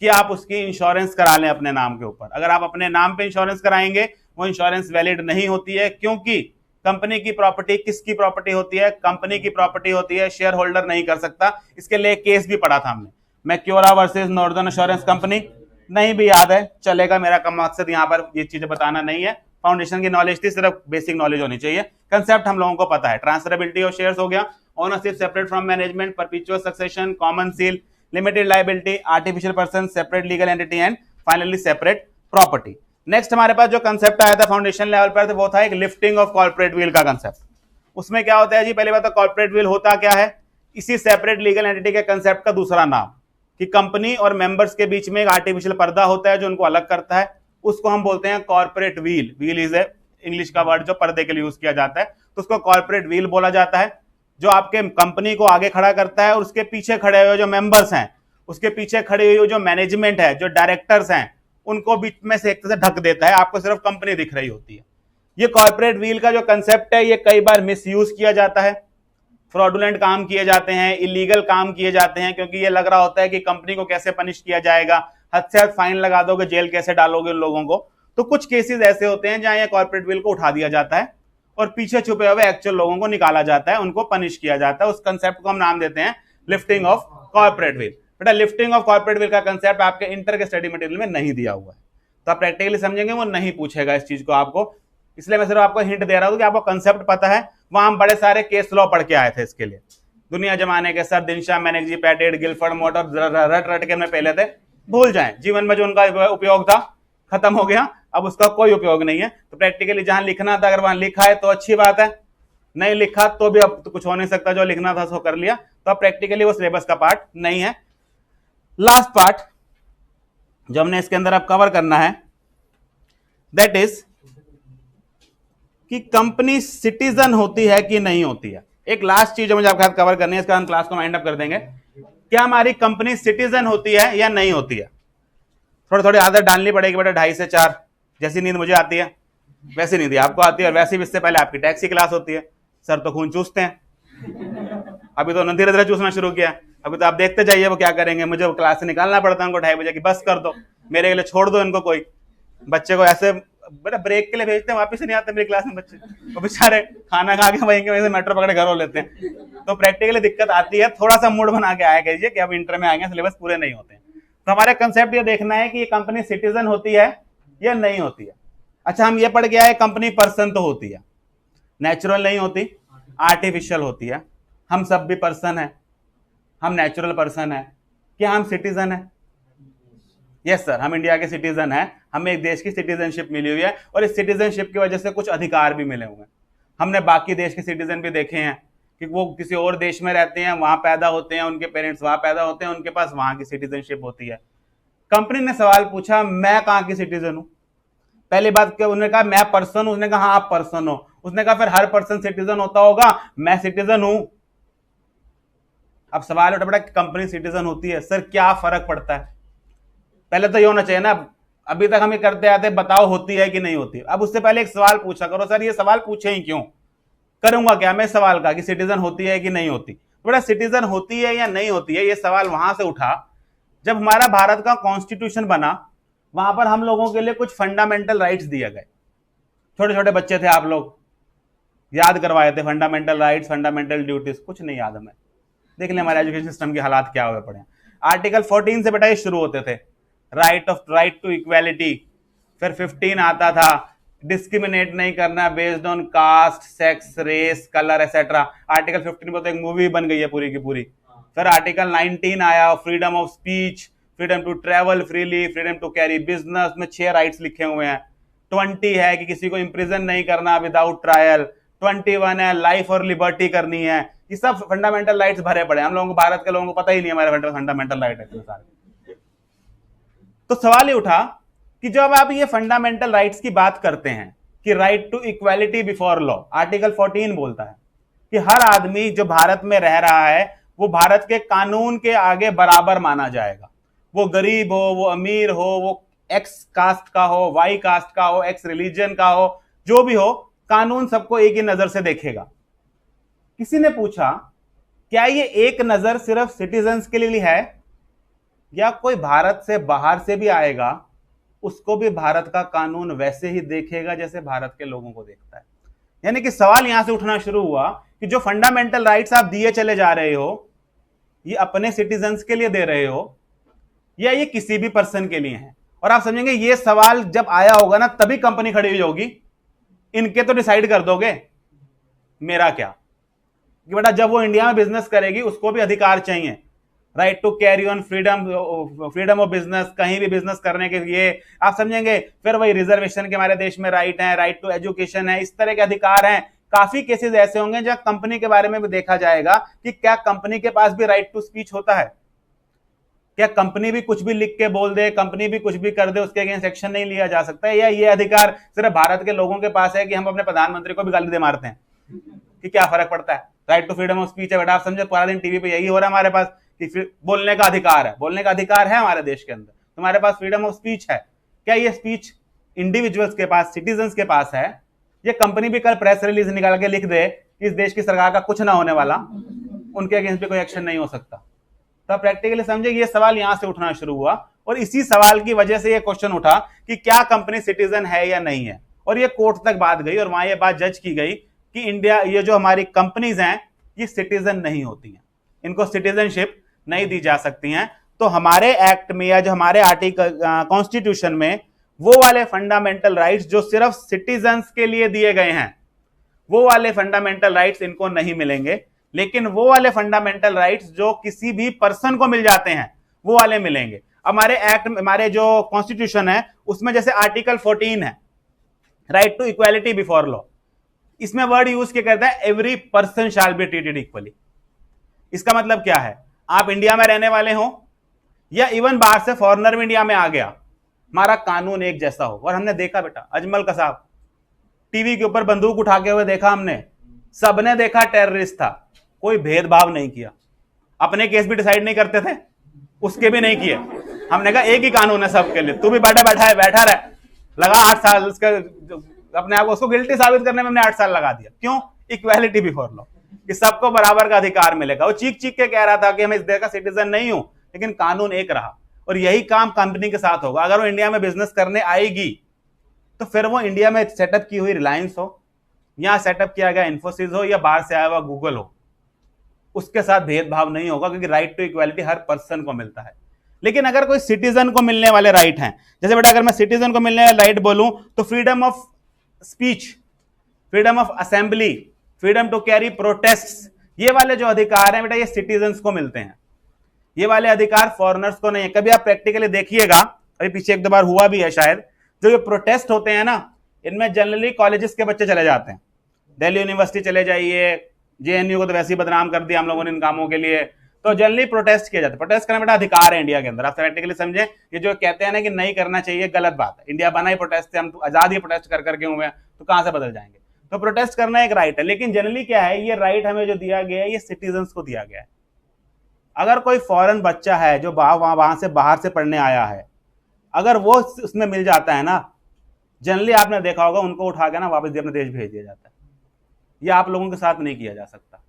कि आप उसकी इंश्योरेंस करा लें अपने नाम के ऊपर। अगर आप अपने नाम पे इंश्योरेंस कराएंगे वो इंश्योरेंस वैलिड नहीं होती है, क्योंकि कंपनी की प्रॉपर्टी किसकी प्रॉपर्टी होती है? कंपनी की प्रॉपर्टी होती है, शेयर होल्डर नहीं कर सकता। इसके लिए केस भी पढ़ा था हमने, मैक्योरा वर्सेस नॉर्दर्न एश्योरेंस कंपनी। नहीं भी याद है चलेगा, मेरा कम मकसद यहां पर ये चीजें बताना नहीं है। फाउंडेशन की नॉलेज थी, सिर्फ बेसिक नॉलेज होनी चाहिए। कंसेप्ट हम लोगों को पता है। ट्रांसफरेबिलिटी ऑफ शेयर्स हो गया, ownership separate from management, perpetual succession, common seal, limited liability, artificial person, separate legal entity and finally separate property. Next हमारे पास जो कंसेप्ट आया था फाउंडेशन लेवल पर, वो था एक लिफ्टिंग ऑफ कॉर्पोरेट विल का कंसेप्ट। उसमें क्या होता है जी? पहली बात तो कॉर्पोरेट विल होता क्या है? इसी सेपरेट लीगल एंटिटी के कंसेप्ट का दूसरा नाम, कि कंपनी और मेंबर्स के बीच में एक आर्टिफिशियल पर्दा होता है जो उनको अलग करता है, उसको हम बोलते हैं corporate wheel. Wheel is a English का वर्ड जो पर्दे के लिए यूज किया जाता है, तो उसको कॉर्पोरेट व्हील बोला जाता है, जो आपके कंपनी को आगे खड़ा करता है और उसके पीछे खड़े हुए जो मेंबर्स हैं, उसके पीछे खड़े हुए जो मैनेजमेंट है, जो डायरेक्टर्स हैं, उनको बीच में से एक तरह से ढक देता है, आपको सिर्फ कंपनी दिख रही होती है। ये कॉर्पोरेट व्हील का जो कंसेप्ट है, ये कई बार मिसयूज किया जाता है, फ्रॉडुलेंट काम किए जाते हैं, इलीगल काम किए जाते हैं, क्योंकि ये लग रहा होता है कि कंपनी को कैसे पनिश किया जाएगा, हद से हद फाइन लगा दोगे, जेल कैसे डालोगे उन लोगों को। तो कुछ केसेस ऐसे होते हैं जहां ये कॉर्पोरेट व्हील को उठा दिया जाता है और पीछे छुपे हुए एक्चुअल लोगों को निकाला जाता है, उनको पनिश किया जाता है। उस कंसेप्ट को हम नाम देते हैं लिफ्टिंग ऑफ कॉर्पोरेट व्हील। बेटा लिफ्टिंग ऑफ कॉर्पोरेट व्हील का कंसेप्ट आपके इंटर के स्टडी मटेरियल में नहीं दिया हुआ है, तो आप प्रैक्टिकली समझेंगे, वो नहीं पूछेगा इस चीज को आपको, इसलिए मैं सिर्फ आपको हिंट दे रहा हूं कि आपको कंसेप्ट पता है। वहां हम बड़े सारे केस लॉ पढ़ के आए थे इसके लिए, दुनिया जमाने के सर दिनशा, मैनेजी, पैटेड, गिलफर्ड, मोटर, रट रट के हमने पहले थे, भूल जाएं। जीवन में जो उनका उपयोग था खत्म हो गया, अब उसका कोई उपयोग नहीं है। तो प्रैक्टिकली जहां लिखना था, अगर वहां लिखा है तो अच्छी बात है, नहीं लिखा तो भी अब तो कुछ हो नहीं सकता, जो लिखना था सो कर लिया। तो अब प्रैक्टिकली वो सिलेबस का पार्ट नहीं है। लास्ट पार्ट जो हमने इसके अंदर अब कवर करना है, दैट इज कि कंपनी सिटीजन होती है कि नहीं होती है। एक लास्ट चीज जो मुझे आपके साथ कवर करनी है, इसका हम क्लास को वाइंड अप कर देंगे। क्या हमारी कंपनी सिटीजन होती है या नहीं होती है? थोड़ी थोड़ी आदत डालनी पड़ेगी बेटा, 2:30 से 4 जैसी नींद मुझे आती है वैसी नींद आपको आती है, और वैसे भी इससे पहले आपकी टैक्सी क्लास होती है। सर तो खून चूसते हैं, अभी तो धीरे धीरे चूसना शुरू किया, अभी तो आप देखते जाइए वो क्या करेंगे। मुझे वो क्लास से निकालना पड़ता है उनको 2:30 बजे की, बस कर दो मेरे लिए, छोड़ दो इनको। कोई बच्चे को ऐसे बेटा ब्रेक के लिए भेजते हैं, वापस नहीं आते मेरी क्लास में बच्चे, वो बेचारे खाना खा के वहीं के वहीं से मेट्रो पकड़े घर हो लेते हैं। तो प्रैक्टिकली दिक्कत आती है, थोड़ा सा मूड बना के आया कीजिए कि अब इंटर में आएंगे, सिलेबस पूरे नहीं होते हैं। तो हमारा कंसेप्ट ये देखना है कि ये कंपनी सिटीजन होती है या नहीं होती है। अच्छा, हम ये पढ़ के आए कंपनी पर्सन तो होती है, नेचुरल नहीं होती, आर्टिफिशियल होती है। हम सब भी पर्सन है, हम नेचुरल पर्सन है, क्या हम सिटीजन है? यस सर, हम इंडिया के सिटीजन हैं, हमें एक देश की सिटीजनशिप मिली हुई है, और इस सिटीजनशिप की वजह से कुछ अधिकार भी मिले हुए हैं। हमने बाकी देश के सिटीजन भी देखे हैं कि वो किसी और देश में रहते हैं, वहां पैदा होते हैं, उनके पेरेंट्स वहां पैदा होते हैं, उनके पास वहां की सिटीजनशिप होती है। कंपनी ने सवाल पूछा मैं कहां की सिटीजन हूं? पहली बात क्या, उन्होंने कहा मैं पर्सन हूं, उसने कहा हाँ आप पर्सन हो, उसने कहा फिर हर पर्सन सिटीजन होता होगा, मैं सिटीजन हूं। अब सवाल उठा बेटा कंपनी सिटीजन होती है, सर क्या फर्क पड़ता है? पहले तो ये होना चाहिए ना, अभी तक हम ये करते आते बताओ होती है कि नहीं होती। अब उससे पहले एक सवाल पूछा करो, सर ये सवाल पूछे ही क्यों, करूंगा क्या मैं सवाल का कि सिटीजन होती है कि नहीं होती। तो बेटा सिटीजन होती है या नहीं होती है, ये सवाल वहां से उठा जब हमारा भारत का कॉन्स्टिट्यूशन बना, वहां पर हम लोगों के लिए कुछ फंडामेंटल राइट्स दिए गए। छोटे छोटे बच्चे थे, आप लोग याद करवाए थे फंडामेंटल राइट्स, फंडामेंटल ड्यूटीज, कुछ नहीं याद हमें। देख लें हमारे एजुकेशन सिस्टम के हालात क्या हुए पड़े। आर्टिकल 14 से बेटा ये शुरू होते थे, राइट टू इक्वालिटी। फिर 15 आता था, डिस्क्रिमिनेट नहीं करना based on caste, sex, race, colour etcetera. Article 15 में तो एक मूवी बन गई है पूरी की पूरी। फिर आर्टिकल 19 आया, freedom of speech, freedom to travel freely, freedom to carry business, में 6 राइट्स लिखे हुए हैं। 20 है कि किसी को इंप्रिजन नहीं करना विदाउट ट्रायल। 21 है लाइफ और लिबर्टी करनी है। ये सब फंडामेंटल राइट्स भरे पड़े, हम लोगों को, भारत के लोगों को पता ही नहीं हमारे फंडामेंटल राइट है सारे। तो सवाल ये उठा कि जब आप ये फंडामेंटल राइट्स की बात करते हैं कि right to equality before law, article 14 बोलता है कि हर आदमी जो भारत में रह रहा है वो भारत के कानून के आगे बराबर माना जाएगा। वो गरीब हो, वो अमीर हो, वो एक्स कास्ट का हो, वाई कास्ट का हो, एक्स रिलीजन का हो, जो भी हो, कानून सबको एक ही नजर से देखेगा। किसी ने पूछा क्या ये एक नजर सिर्फ सिटीजन्स के लिए है या कोई भारत से बाहर से भी आएगा उसको भी भारत का कानून वैसे ही देखेगा जैसे भारत के लोगों को देखता है? यानी कि सवाल यहां से उठना शुरू हुआ कि जो फंडामेंटल राइट्स आप दिए चले जा रहे हो, ये अपने सिटीजन्स के लिए दे रहे हो या ये किसी भी पर्सन के लिए है? और आप समझेंगे ये सवाल जब आया होगा ना तभी कंपनी खड़ी हुई होगी। इनके तो डिसाइड कर दोगे, मेरा क्या? कि बेटा जब वो इंडिया में बिजनेस करेगी उसको भी अधिकार चाहिए, right to carry on, freedom of business, कहीं भी बिजनेस करने के लिए, आप समझेंगे। फिर वही रिजर्वेशन के हमारे देश में राइट है, राइट टू एजुकेशन है, इस तरह के अधिकार हैं। काफी केसेस ऐसे होंगे जहां कंपनी के बारे में भी देखा जाएगा कि क्या कंपनी के पास भी राइट टू स्पीच होता है, क्या कंपनी भी कुछ भी लिख के बोल दे, कंपनी भी कुछ भी कर दे, उसके अगेंस्ट एक्शन नहीं लिया जा सकता है? या ये अधिकार सिर्फ भारत के लोगों के पास है कि हम अपने प्रधानमंत्री को भी गाली दे मारते हैं कि क्या फर्क पड़ता है? Right to freedom of speech है बेटा, आप समझे, पूरा दिन टीवी पे यही हो रहा है हमारे पास कि बोलने का अधिकार है, बोलने का अधिकार है हमारे देश के अंदर, तुम्हारे पास फ्रीडम ऑफ स्पीच है। क्या ये स्पीच इंडिविजुअल्स के पास, सिटीजन्स के पास है? ये कंपनी भी कल प्रेस रिलीज निकाल के लिख दे कि इस देश की सरकार का कुछ ना होने वाला, उनके अगेंस्ट भी कोई एक्शन नहीं हो सकता। तो प्रैक्टिकली समझे ये सवाल यहां से उठना शुरू हुआ, और इसी सवाल की वजह से ये क्वेश्चन उठा कि क्या कंपनी सिटीजन है या नहीं है, और ये कोर्ट तक बात गई और वहां ये बात जज की गई कि इंडिया, ये जो हमारी कंपनीज हैं ये सिटीजन नहीं होती हैं, इनको सिटीजनशिप नहीं दी जा सकती हैं। तो हमारे एक्ट में या जो हमारे आर्टिकल कॉन्स्टिट्यूशन में वो वाले फंडामेंटल राइट्स जो सिर्फ सिटीजन्स के लिए दिए गए हैं, वो वाले फंडामेंटल राइट्स इनको नहीं मिलेंगे, लेकिन वो वाले फंडामेंटल राइट्स जो किसी भी पर्सन को मिल जाते हैं वो वाले मिलेंगे। हमारे एक्ट, हमारे जो कॉन्स्टिट्यूशन है उसमें जैसे आर्टिकल 14 है, right to equality before law, इसमें वर्ड यूज क्या करता है, every person shall be treated equally. इसका मतलब क्या है, आप इंडिया में रहने वाले हो या इवन बाहर से फॉरेनर भी इंडिया में आ गया, हमारा कानून एक जैसा हो। और हमने देखा बेटा अजमल कसाब टीवी के ऊपर बंदूक उठा के हुए देखा हमने, सबने देखा टेररिस्ट था, कोई भेदभाव नहीं किया। अपने केस भी डिसाइड नहीं करते थे, उसके भी नहीं किए। हमने कहा एक ही कानून है सबके लिए, तू भी बैठा रहे, लगा 8 साल उसका, अपने आप को उसको गिल्टी साबित करने में हमने 8 साल लगा दिया। क्यों? इक्वालिटी बिफोर लॉ, कि सबको बराबर का अधिकार मिलेगा। वो चीख चीख के कह रहा था कि मैं इस देश का सिटीजन नहीं हूं, लेकिन कानून एक रहा। और यही काम कंपनी के साथ होगा। अगर वो इंडिया में बिजनेस करने आएगी तो फिर वो इंडिया में सेटअप की हुई रिलायंस हो, यहां सेटअप किया गया इन्फोसिस हो, या बाहर से आया हुआ गूगल हो, उसके साथ भेदभाव नहीं होगा, क्योंकि राइट टू इक्वालिटी हर पर्सन को मिलता है। लेकिन अगर कोई सिटीजन को मिलने वाले राइट हैं, जैसे बेटा अगर मैं सिटीजन को मिलने वाले राइट बोलूं तो freedom of speech, freedom of assembly, freedom to carry protest, ये वाले जो अधिकार हैं बेटा ये सिटीजन्स को मिलते हैं। ये वाले अधिकार फॉरेनर्स को नहीं है। कभी आप प्रैक्टिकली देखिएगा, अभी पीछे एक दो बार हुआ भी है शायद, जो ये प्रोटेस्ट होते हैं ना, इनमें जनरली कॉलेजेस के बच्चे चले जाते हैं। दिल्ली यूनिवर्सिटी चले जाइए, जेएनयू को तो वैसे ही बदनाम कर दिया हम लोगों ने इन कामों के लिए, तो जनरली प्रोटेस्ट किया जाता है। प्रोटेस्ट करना बेटा अधिकार है इंडिया के अंदर, आप प्रैक्टिकली समझे। ये जो कहते हैं ना कि नहीं करना चाहिए, गलत बात है। इंडिया बना ही प्रोटेस्ट से, हम तो आजाद ही प्रोटेस्ट कर करके हुए हैं, तो कहां से बदल जाएंगे। तो प्रोटेस्ट करना एक राइट है, लेकिन जनरली क्या है, ये राइट हमें जो दिया गया है ये सिटीजन्स को दिया गया है। अगर कोई फॉरेन बच्चा है जो वहां से बाहर से पढ़ने आया है, अगर वो उसमें मिल जाता है ना, जनरली आपने देखा होगा उनको उठा के ना वापस अपने देश भेज दिया जाता है। ये आप लोगों के साथ नहीं किया जा सकता।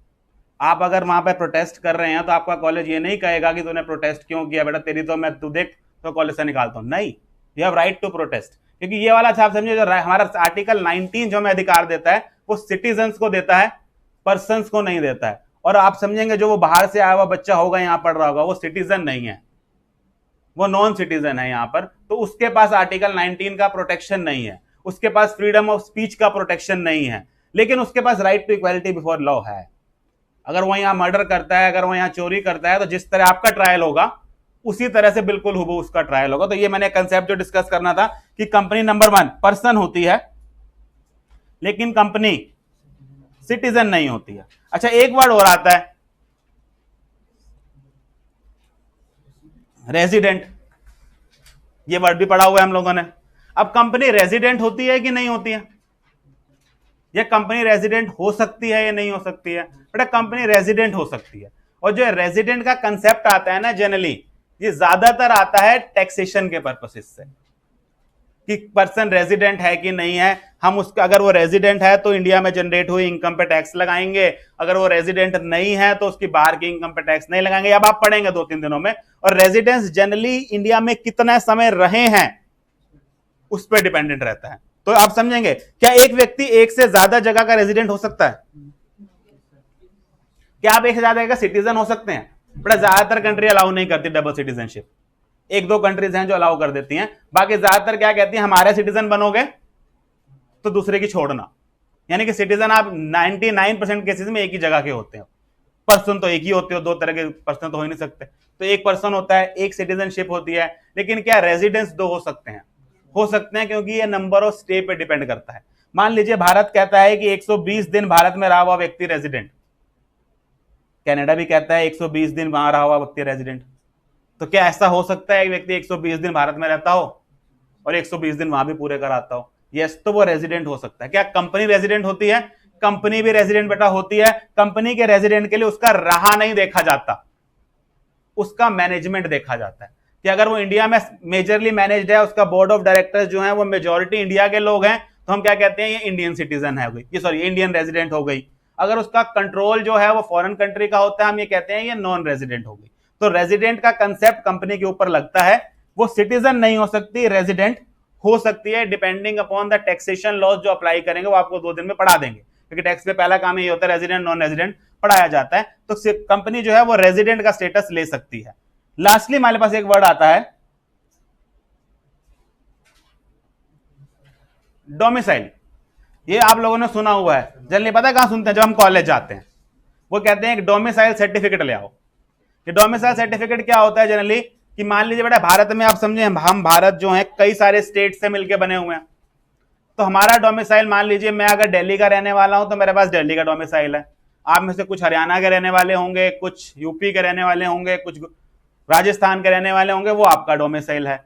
आप अगर वहां पे प्रोटेस्ट कर रहे हैं तो आपका कॉलेज ये नहीं कहेगा कि तूने प्रोटेस्ट क्यों किया बेटा, तेरी तो मैं तू देख तो कॉलेज से निकालता हूं। नहीं, you have right to protest, क्योंकि ये वाला आप समझे, जो हमारा आर्टिकल 19 जो हमें अधिकार देता है वो सिटीजन्स को देता है, पर्सन्स को नहीं देता है। और आप समझेंगे जो वो बाहर से आया हुआ बच्चा होगा, यहां पढ़ रहा होगा, वो सिटीजन नहीं है, वो नॉन सिटीजन है यहां पर, तो उसके पास आर्टिकल 19 का प्रोटेक्शन नहीं है, उसके पास फ्रीडम ऑफ स्पीच का प्रोटेक्शन नहीं है, लेकिन उसके पास right to equality before law है। अगर वो यहां मर्डर करता है, अगर वो यहां चोरी करता है, तो जिस तरह आपका ट्रायल होगा उसी तरह से बिल्कुल हुबहू उसका ट्रायल होगा। तो ये मैंने कंसेप्ट जो डिस्कस करना था कि कंपनी नंबर 1 पर्सन होती है, लेकिन कंपनी सिटीजन नहीं होती है। अच्छा, एक वर्ड और आता है रेजिडेंट, ये वर्ड भी पढ़ा हुआ है हम लोगों ने। अब कंपनी रेजिडेंट होती है कि नहीं होती है? ये कंपनी रेजिडेंट हो सकती है या नहीं हो सकती है? बेटा कंपनी रेजिडेंट हो सकती है। और जो रेजिडेंट का कंसेप्ट आता है ना, जनरली ये ज्यादातर आता है टैक्सेशन के पर्पसेस से, कि पर्सन रेजिडेंट है कि नहीं है। हम उसका, अगर वो रेजिडेंट है तो इंडिया में जनरेट हुई इनकम पे टैक्स लगाएंगे, अगर वो रेजिडेंट नहीं है तो उसकी बाहर की इनकम पे टैक्स नहीं लगाएंगे। अब आप पढ़ेंगे 2-3 दिनों में। और रेजिडेंस जनरली इंडिया में कितना समय रहे हैं उस पर डिपेंडेंट रहता है। तो आप समझेंगे, क्या एक व्यक्ति एक से ज्यादा जगह का रेजिडेंट हो सकता है? क्या आप एक से ज्यादा जगह का सिटीजन हो सकते हैं? बड़ा ज्यादातर कंट्री अलाउ नहीं करती डबल सिटीजनशिप, 1-2 कंट्रीज हैं जो अलाउ कर देती हैं, बाकी ज्यादातर क्या कहती हैं, हमारे सिटीजन बनोगे तो दूसरे की छोड़ना। यानी कि सिटीजन आप 99% केसेस में एक ही जगह के होते हैं। पर्सन तो एक ही होते हो, 2 तरह के पर्सन तो हो ही नहीं सकते। तो एक पर्सन होता है, एक सिटीजनशिप होती है। लेकिन क्या रेजिडेंस 2 हो सकते हैं? हो सकते हैं, क्योंकि ये नंबर ऑफ स्टे पे डिपेंड करता है। मान लीजिए भारत कहता है कि 120 दिन भारत में रहा हुआ व्यक्ति रेजिडेंट, कनाडा भी कहता है 120 दिन वहां रहा हुआ व्यक्ति रेजिडेंट। तो क्या ऐसा हो सकता है कि व्यक्ति 120 दिन भारत में रहता हो और 120 दिन वहां भी पूरे कराता हो? यस, तो वो रेजिडेंट हो सकता है। क्या कंपनी रेजिडेंट होती है? कंपनी भी रेजिडेंट बेटा होती है। कंपनी के रेजिडेंट के लिए उसका रहा नहीं देखा जाता, उसका मैनेजमेंट देखा जाता है, कि अगर वो इंडिया में मेजरली मैनेज्ड है, उसका बोर्ड ऑफ डायरेक्टर्स जो है वो मेजॉरिटी इंडिया के लोग हैं, तो हम क्या कहते हैं, ये इंडियन सिटीजन है, ये सॉरी इंडियन रेजिडेंट हो गई। अगर उसका कंट्रोल जो है वो फॉरेन कंट्री का होता है, हम ये कहते हैं ये नॉन रेजिडेंट हो गई। तो रेजिडेंट का कंसेप्ट कंपनी के ऊपर लगता है। वो सिटीजन नहीं हो सकती, रेजिडेंट हो सकती है, depending upon the taxation laws जो अप्लाई करेंगे वो आपको 2 दिन में पढ़ा देंगे, क्योंकि टैक्स में पहला काम ये होता है रेजिडेंट नॉन रेजिडेंट पढ़ाया जाता है। तो कंपनी जो है वो रेजिडेंट का स्टेटस ले सकती है। लास्टली हमारे पास एक वर्ड आता है डोमिसाइल। ये आप लोगों ने सुना हुआ है, जनरली पता है कहां सुनते हैं, जब हम कॉलेज जाते हैं वो कहते हैं कि डोमिसाइल सर्टिफिकेट ले आओ। कि डोमिसाइल सर्टिफिकेट क्या होता है जनरली, कि मान लीजिए बेटा भारत में आप समझे, हम भारत जो है कई सारे स्टेट से मिलकर बने हुए हैं। तो हमारा डोमिसाइल, मान लीजिए मैं अगर दिल्ली का रहने वाला हूं तो मेरे पास दिल्ली का डोमिसाइल है। आप में से कुछ हरियाणा के रहने वाले होंगे, कुछ यूपी के रहने वाले होंगे, कुछ राजस्थान के रहने वाले होंगे, वो आपका डोमिसाइल है।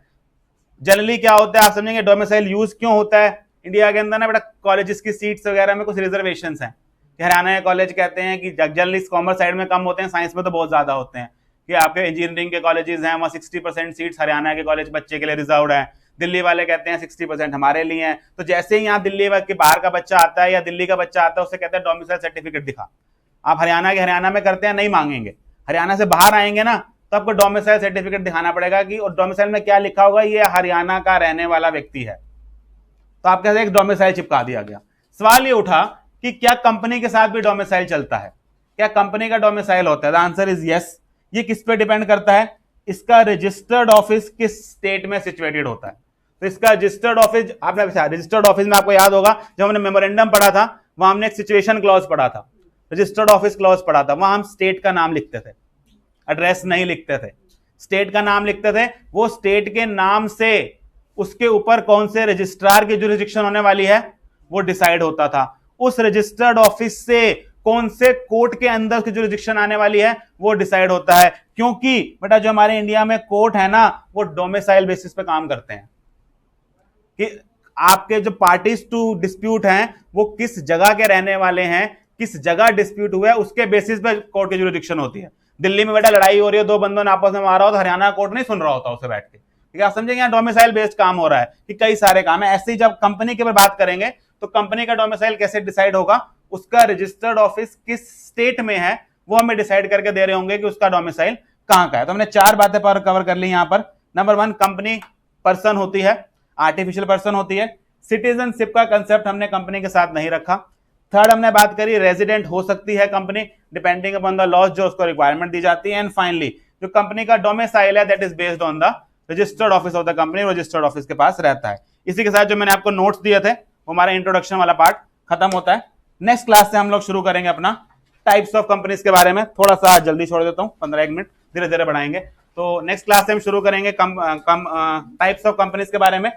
जनरली क्या होता है आप समझेंगे, डोमिसाइल यूज क्यों होता है इंडिया के अंदर ना बेटा, कॉलेजेस की सीट्स वगैरह में कुछ रिजर्वेशंस हैं, कि हरियाणा के कॉलेज कहते हैं कि जर्नलिस्ट कॉमर्स साइड में कम होते हैं, साइंस में तो बहुत ज्यादा होते हैं, कि आपके इंजीनियरिंग के कॉलेजेस हैं वहाँ 60% सीट्स हरियाणा के कॉलेज बच्चे के लिए रिजर्व्ड है। दिल्ली वाले कहते हैं 60% हमारे लिए हैं। तो जैसे ही यहाँ दिल्ली के बाहर का बच्चा आता है या दिल्ली का बच्चा आता है, उससे कहते हैं डोमिसाइल सर्टिफिकेट दिखा। आप हरियाणा में करते हैं, नहीं मांगेंगे। हरियाणा से बाहर आएंगे ना, तो आपको डोमिसाइल सर्टिफिकेट दिखाना पड़ेगा कि और डोमिसाइल में क्या लिखा होगा, ये हरियाणा का रहने वाला व्यक्ति है। तो आपके साथ एक डोमिसाइल चिपका दिया गया। सवाल ये उठा कि क्या कंपनी के साथ भी डोमिसाइल चलता है, क्या कंपनी का डोमिसाइल होता है? The answer is yes. ये किस पे डिपेंड करता है? इसका रजिस्टर्ड ऑफिस किस स्टेट में सिचुएटेड होता है। तो इसका रजिस्टर्ड ऑफिस, आपने रजिस्टर्ड ऑफिस में आपको याद होगा जब हमने मेमोरेंडम पढ़ा था, वहां हमने एक सिचुएशन क्लॉज पढ़ा था, रजिस्टर्ड ऑफिस क्लॉज पढ़ा था। वहां हम स्टेट का नाम लिखते थे, एड्रेस नहीं लिखते थे, स्टेट का नाम लिखते थे। वो स्टेट के नाम से उसके ऊपर कौन से रजिस्ट्रार की जुरिस्डिक्शन होने वाली है वो डिसाइड होता था। उस रजिस्टर्ड ऑफिस से कौन से कोर्ट के अंदर की जुरिस्डिक्शन आने वाली है वो डिसाइड होता है। क्योंकि बेटा जो हमारे इंडिया में कोर्ट है ना, वो डोमिसाइल बेसिस पे काम करते हैं, कि आपके जो पार्टीज टू डिस्प्यूट हैं वो किस जगह के रहने वाले हैं, किस जगह डिस्प्यूट हुआ है, उसके बेसिस पे कोर्ट की जुरिस्डिक्शन होती है। दिल्ली में बेटा लड़ाई हो रही है, दो बंदों ने आपस में मारा हो, तो हरियाणा कोर्ट नहीं सुन रहा होता उसे बैठ के, ठीक है? आप समझेंगे यहाँ डोमिसाइल बेस्ड काम हो रहा है कि कई सारे काम है। ऐसे ही जब कंपनी के बारे बात करेंगे तो कंपनी का डोमिसाइल कैसे डिसाइड होगा, उसका रजिस्टर्ड ऑफिस किस स्टेट में है वो हमें डिसाइड करके दे रहे होंगे कि उसका डोमिसाइल कहां का है। तो हमने चार बातें पर कवर कर ली यहां पर। नंबर 1, कंपनी पर्सन होती है, आर्टिफिशियल पर्सन होती है। सिटीजनशिप का कंसेप्ट हमने कंपनी के साथ नहीं रखा। थर्ड हमने बात करी रेजिडेंट हो सकती है company, depending upon the laws जो उसको रिक्वायरमेंट दी जाती है। एंड फाइनली जो कंपनी का डोमिसाइल है that is based on the registered office of the company, registered office के पास रहता है। इसी के साथ जो मैंने आपको नोट्स दिए थे वो हमारा इंट्रोडक्शन वाला पार्ट खत्म होता है। नेक्स्ट क्लास से हम लोग शुरू करेंगे अपना टाइप्स ऑफ कंपनीज के बारे में। थोड़ा सा जल्दी छोड़ देता हूं, 15-1 मिनट, धीरे धीरे बढ़ाएंगे। तो नेक्स्ट क्लास से हम शुरू करेंगे टाइप्स ऑफ कंपनीज के बारे में।